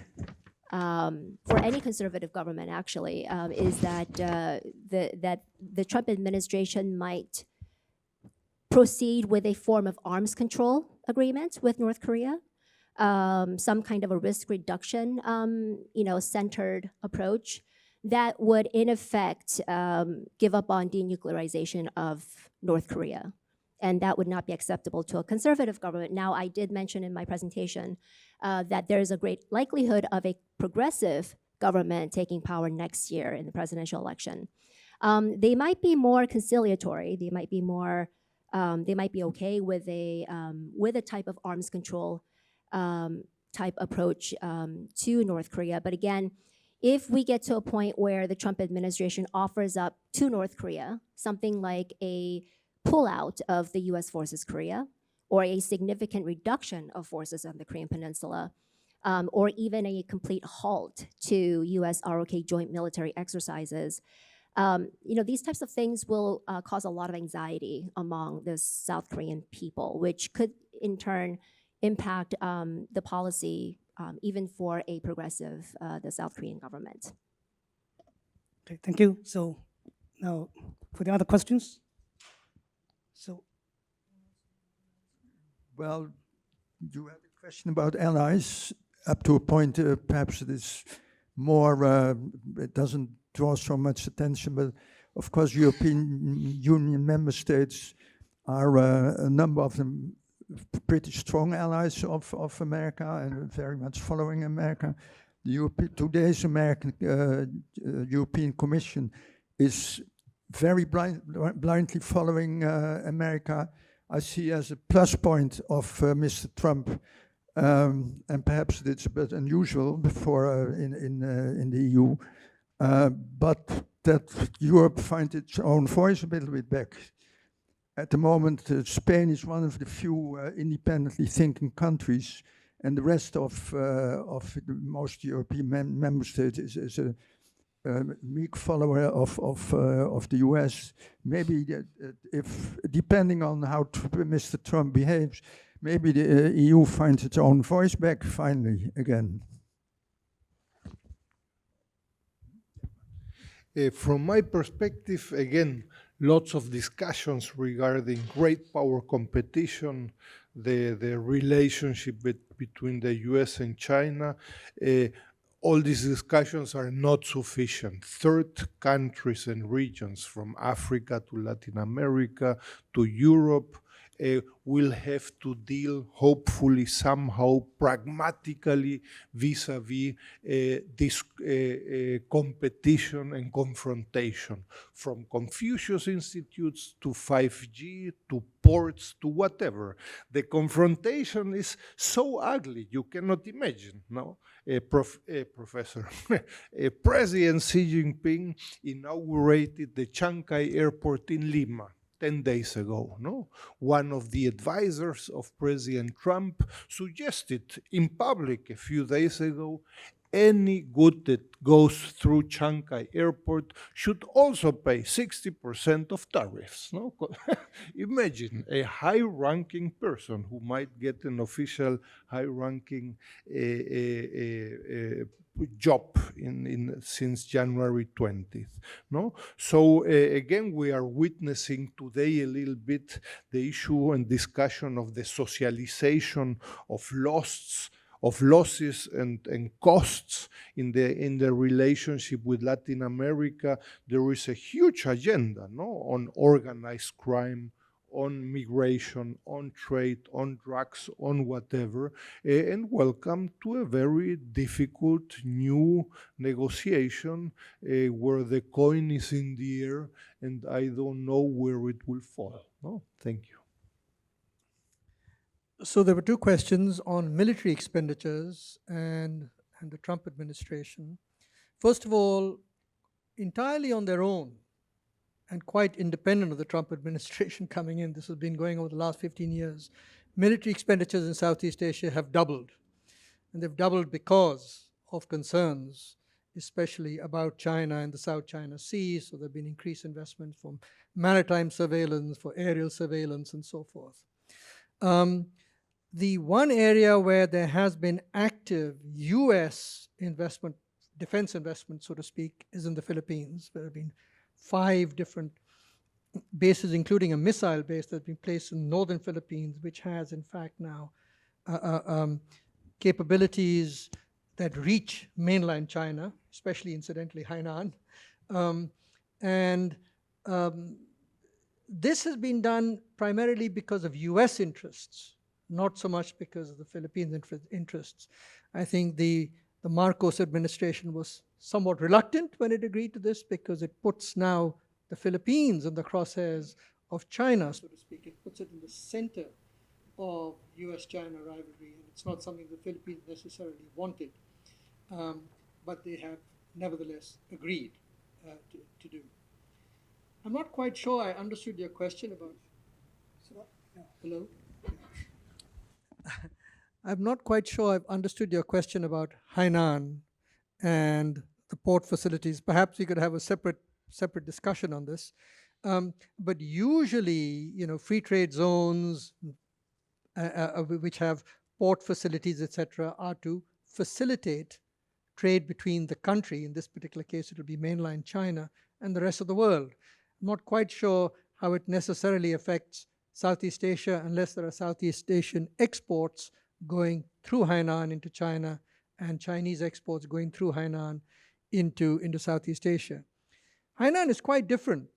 for any conservative government actually, is that the Trump administration might proceed with a form of arms control agreement with North Korea, some kind of a risk reduction, centered approach that would, in effect, give up on denuclearization of North Korea. And that would not be acceptable to a conservative government. Now, I did mention in my presentation that there is a great likelihood of a progressive government taking power next year in the presidential election. They might be more conciliatory. They might be more. They might be okay with a type of arms control type approach to North Korea. But again, if we get to a point where the Trump administration offers up to North Korea something like a pullout of the U.S. forces Korea, or a significant reduction of forces on the Korean Peninsula, or even a complete halt to U.S. ROK joint military exercises, these types of things will cause a lot of anxiety among the South Korean people, which could in turn impact the policy even for a progressive, the South Korean government. Okay, thank you. So now for the other questions. So, well, you had a question about allies up to a point. Perhaps it is more. It doesn't draw so much attention, but of course, European Union member states are a number of them pretty strong allies of America and very much following America. Today's European Commission is very blindly following America. I see as a plus point of Mr. Trump, and perhaps it's a bit unusual before in the EU, but that Europe finds its own voice a little bit back. At the moment, Spain is one of the few independently thinking countries, and the rest of most European member states is a meek follower of the U.S. Maybe if, depending on how Mr. Trump behaves, maybe the EU finds its own voice back finally again. From my perspective, again, lots of discussions regarding great power competition, the relationship between the US and China. All these discussions are not sufficient. Third countries and regions from Africa to Latin America to Europe will have to deal, hopefully, somehow, pragmatically, vis-a-vis this competition and confrontation, from Confucius Institutes to 5G to ports to whatever. The confrontation is so ugly, you cannot imagine, no? Professor, President Xi Jinping inaugurated the Chancay Airport in Lima. 10 days ago. No? One of the advisors of President Trump suggested in public a few days ago any good that goes through Shanghai Airport should also pay 60% of tariffs. No? Imagine a high-ranking person who might get an official high-ranking job since January 20th. No? So again, we are witnessing today a little bit the issue and discussion of the socialization of losses and costs in the relationship with Latin America. There is a huge agenda, no, on organized crime, on migration, on trade, on drugs, on whatever, and welcome to a very difficult new negotiation where the coin is in the air and I don't know where it will fall. No, thank you. So there were two questions on military expenditures and the Trump administration. First of all, entirely on their own and quite independent of the Trump administration coming in, this has been going over the last 15 years, military expenditures in Southeast Asia have doubled. And they've doubled because of concerns, especially about China and the South China Sea. So there have been increased investments from maritime surveillance, for aerial surveillance, and so forth. The one area where there has been active U.S. investment, defense investment, so to speak, is in the Philippines. There have been 5 different bases, including a missile base that's been placed in northern Philippines, which has, in fact, now capabilities that reach mainland China, especially, incidentally, Hainan. This has been done primarily because of U.S. interests, not so much because of the Philippines' interests. I think the Marcos administration was somewhat reluctant when it agreed to this because it puts now the Philippines in the crosshairs of China, so to speak. It puts it in the center of U.S. China rivalry, and it's not something the Philippines necessarily wanted, but they have nevertheless agreed to do. I'm not quite sure I understood your question about. Hello? I'm not quite sure I've understood your question about Hainan and the port facilities. Perhaps we could have a separate discussion on this. But usually, free trade zones which have port facilities, etc., are to facilitate trade between the country. In this particular case, it will be mainland China and the rest of the world. I'm not quite sure how it necessarily affects Southeast Asia unless there are Southeast Asian exports going through Hainan into China and Chinese exports going through Hainan into Southeast Asia. Hainan is quite different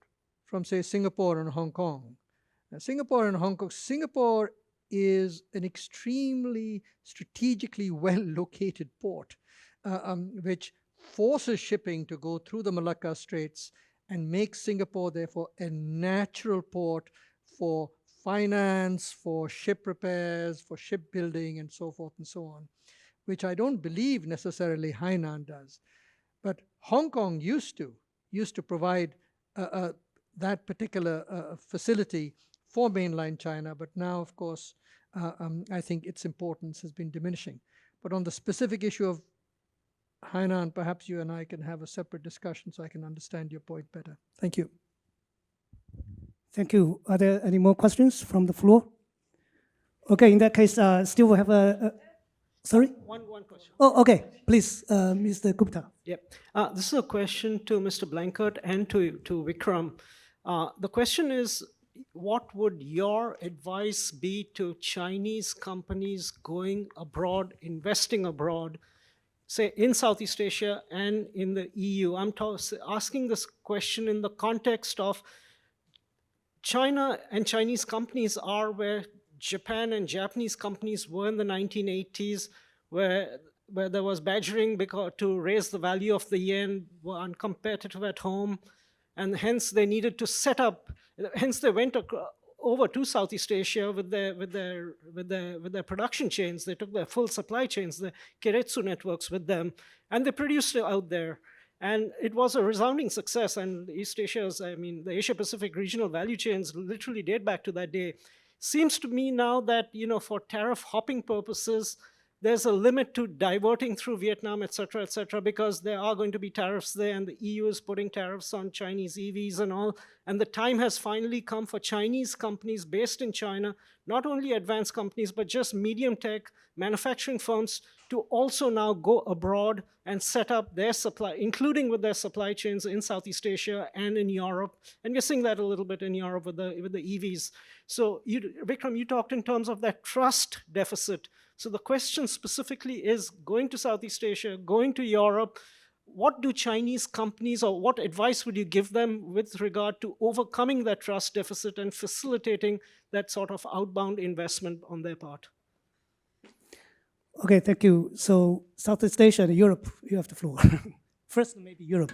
from, say, Singapore and Hong Kong. Now, Singapore is an extremely strategically well-located port, which forces shipping to go through the Malacca Straits and makes Singapore, therefore, a natural port for finance, for ship repairs, for shipbuilding, and so forth and so on, which I don't believe necessarily Hainan does. But Hong Kong used to provide that particular facility for mainland China, but now, of course, I think its importance has been diminishing. But on the specific issue of Hainan, perhaps you and I can have a separate discussion so I can understand your point better. Thank you. Thank you. Are there any more questions from the floor? Okay, in that case, still we have a sorry? One question. Oh, okay. Please, Mr. Gupta. Yep. This is a question to Mr. Blankert and to Vikram. The question is, what would your advice be to Chinese companies going abroad, investing abroad, say in Southeast Asia and in the EU? I'm asking this question in the context of China and Chinese companies are where Japan and Japanese companies were in the 1980s, where there was badgering to raise the value of the yen, were uncompetitive at home, and hence they needed to set up. Hence they went over to Southeast Asia with their production chains. They took their full supply chains, the Keiretsu networks with them, and they produced it out there. And it was a resounding success. And East Asia's, I mean, the Asia-Pacific regional value chains literally date back to that day. Seems to me now that, for tariff hopping purposes, there's a limit to diverting through Vietnam, et cetera, because there are going to be tariffs there, and the EU is putting tariffs on Chinese EVs and all. And the time has finally come for Chinese companies based in China, not only advanced companies, but just medium tech manufacturing firms, to also now go abroad and set up their supply, including with their supply chains in Southeast Asia and in Europe. And we're seeing that a little bit in Europe with the EVs. So Vikram, you talked in terms of that trust deficit. So the question specifically is, going to Southeast Asia, going to Europe, what do Chinese companies, or what advice would you give them with regard to overcoming that trust deficit and facilitating that sort of outbound investment on their part? Okay, thank you. So Southeast Asia and Europe, you have the floor. First, maybe Europe.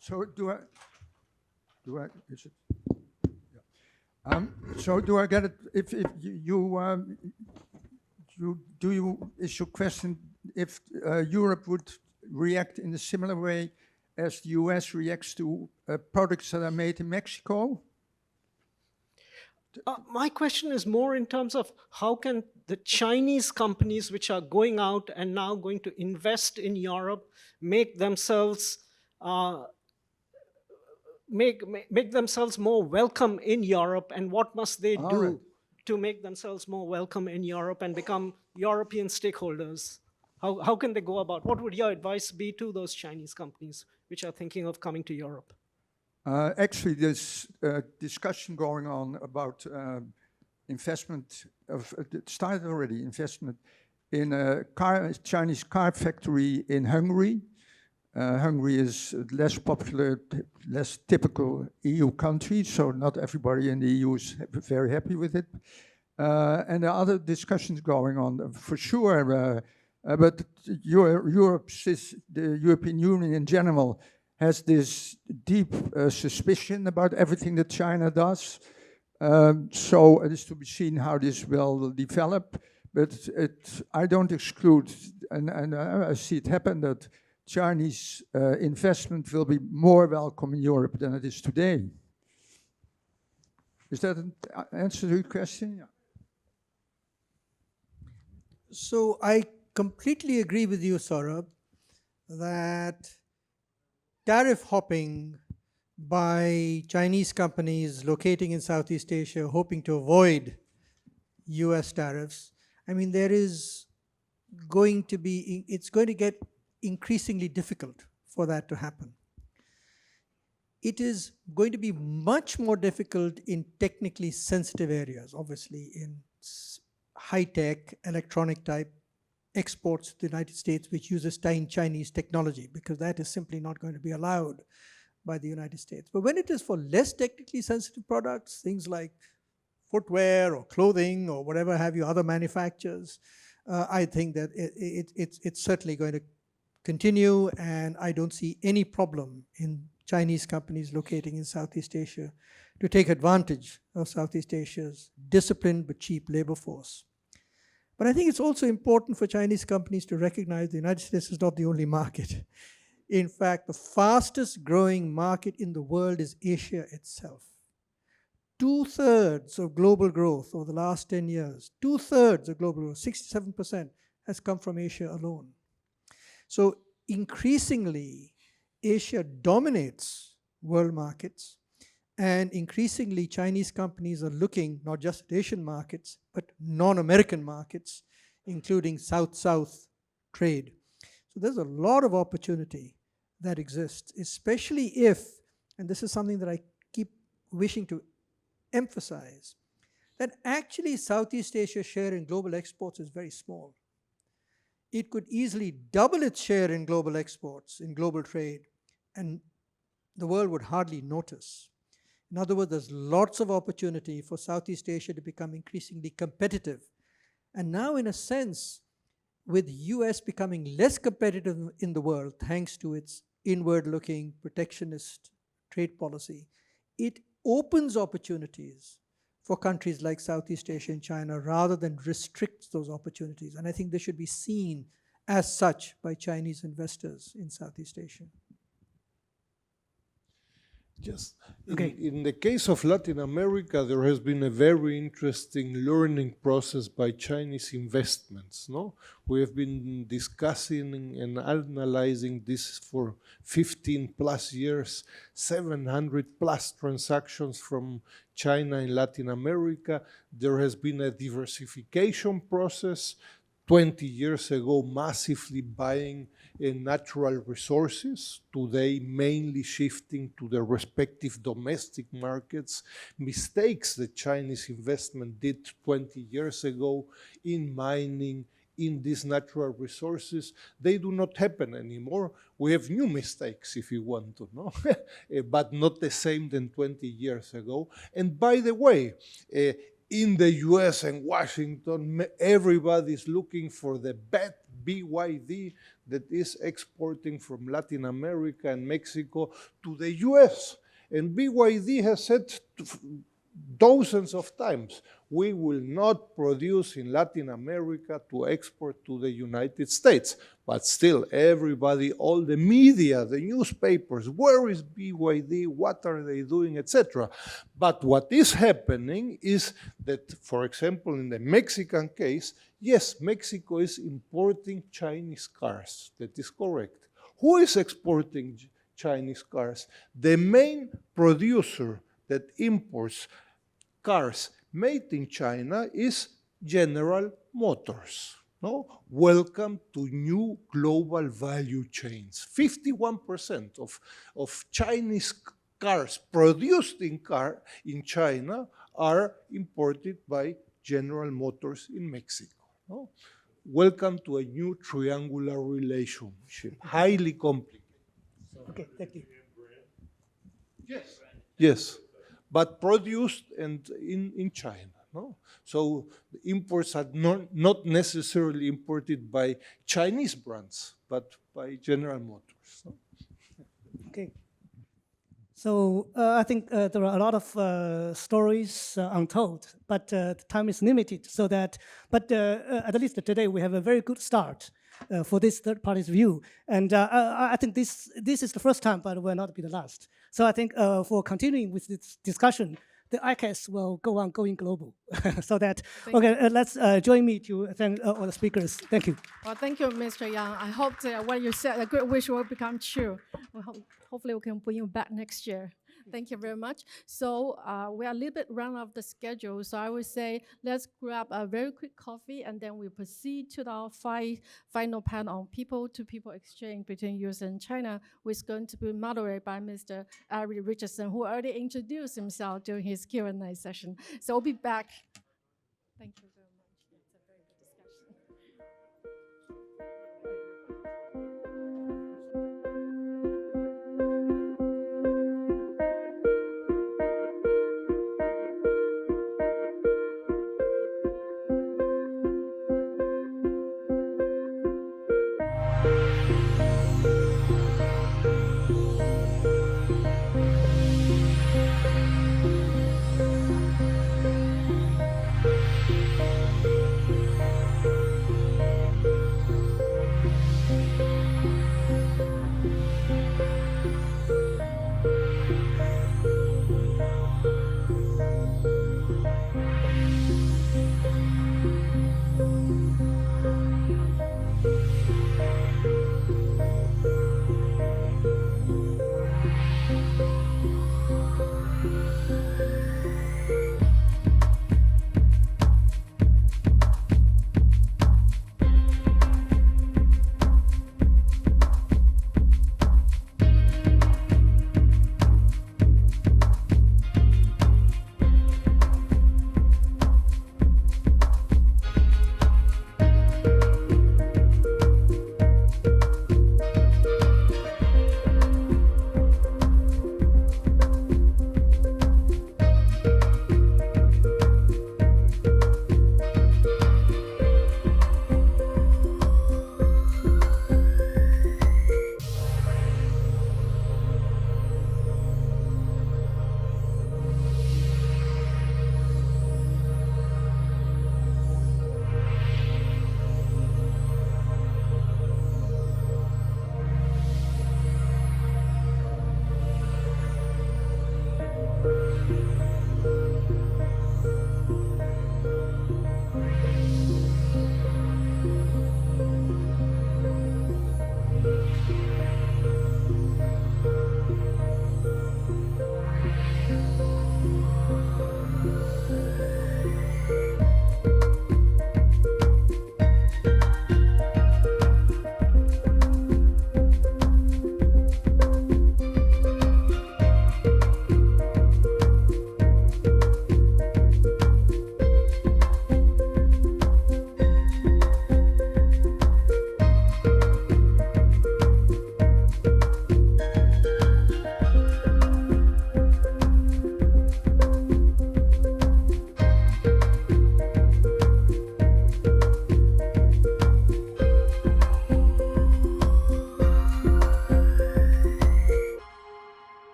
So is it? So do I get it? If is your question if Europe would react in a similar way as the US reacts to products that are made in Mexico? My question is more in terms of how can the Chinese companies which are going out and now going to invest in Europe make themselves make themselves more welcome in Europe, and what must they do to make themselves more welcome in Europe and become European stakeholders? How can they go about? What would your advice be to those Chinese companies which are thinking of coming to Europe? Actually, there's discussion going on about investment it started already, investment in a Chinese car factory in Hungary. Hungary is less popular, less typical EU country, so not everybody in the EU is very happy with it. And there are other discussions going on, for sure, but the European Union in general has this deep suspicion about everything that China does. So it is to be seen how this will develop, but I don't exclude, and I see it happen, that Chinese investment will be more welcome in Europe than it is today. Is that an answer to your question? Yeah. So I completely agree with you, Saurabh, that tariff hopping by Chinese companies locating in Southeast Asia, hoping to avoid US tariffs, I mean, it's going to get increasingly difficult for that to happen. It is going to be much more difficult in technically sensitive areas, obviously in high-tech, electronic type exports to the United States which uses Chinese technology, because that is simply not going to be allowed by the United States. But when it is for less technically sensitive products, things like footwear or clothing or whatever have you, other manufacturers, I think that it's certainly going to continue, and I don't see any problem in Chinese companies locating in Southeast Asia to take advantage of Southeast Asia's disciplined but cheap labor force. But I think it's also important for Chinese companies to recognize the United States is not the only market. In fact, the fastest growing market in the world is Asia itself. 2/3 of global growth over the last 10 years, 2/3 of global growth, 67%, has come from Asia alone. So increasingly, Asia dominates world markets, and increasingly Chinese companies are looking not just at Asian markets, but non-American markets, including South-South trade. So there's a lot of opportunity that exists, especially if, and this is something that I keep wishing to emphasize, that actually Southeast Asia's share in global exports is very small. It could easily double its share in global exports, in global trade, and the world would hardly notice. In other words, there's lots of opportunity for Southeast Asia to become increasingly competitive. And now, in a sense, with US becoming less competitive in the world, thanks to its inward-looking protectionist trade policy, it opens opportunities for countries like Southeast Asia and China rather than restrict those opportunities. And I think they should be seen as such by Chinese investors in Southeast Asia. Yes. Okay. In the case of Latin America, there has been a very interesting learning process by Chinese investments. No, we have been discussing and analyzing this for 15 plus years, 700 plus transactions from China in Latin America. There has been a diversification process. 20 years ago, massively buying natural resources, today mainly shifting to their respective domestic markets. Mistakes that Chinese investment did 20 years ago in mining, in these natural resources, they do not happen anymore. We have new mistakes, if you want to know, but not the same than 20 years ago. And by the way, in the US and Washington, everybody's looking for the BYD that is exporting from Latin America and Mexico to the US. And BYD has said dozens of times, we will not produce in Latin America to export to the United States. But still, everybody, all the media, the newspapers, where is BYD, what are they doing, etc. But what is happening is that, for example, in the Mexican case, yes, Mexico is importing Chinese cars. That is correct. Who is exporting Chinese cars? The main producer that imports cars made in China is General Motors. No? Welcome to new global value chains. 51% of Chinese cars produced in China are imported by General Motors in Mexico. No? Welcome to a new triangular relationship, highly complicated. Okay, thank you. Yes. Yes, but produced and in China. No? So the imports are not necessarily imported by Chinese brands, but by General Motors. No? Okay. So I think there are a lot of stories untold, but the time is limited. So that, but at least today we have a very good start for this third party's view, and I think this is the first time, but will not be the last. So I think for continuing with this discussion, the ICAS will go on going global. So that, okay, let's join me to thank all the speakers. Thank you. Well, thank you, Mr. Yang. I hope that what you said, a good wish will become true. Hopefully we can bring you back next year. Thank you very much. So we are a little bit run off the schedule. So I would say let's grab a very quick coffee and then we proceed to our final panel on people-to-people exchange between US and China, which is going to be moderated by Mr. Enrique Richardson, who already introduced himself during his Q&A session. So we'll be back. Thank you.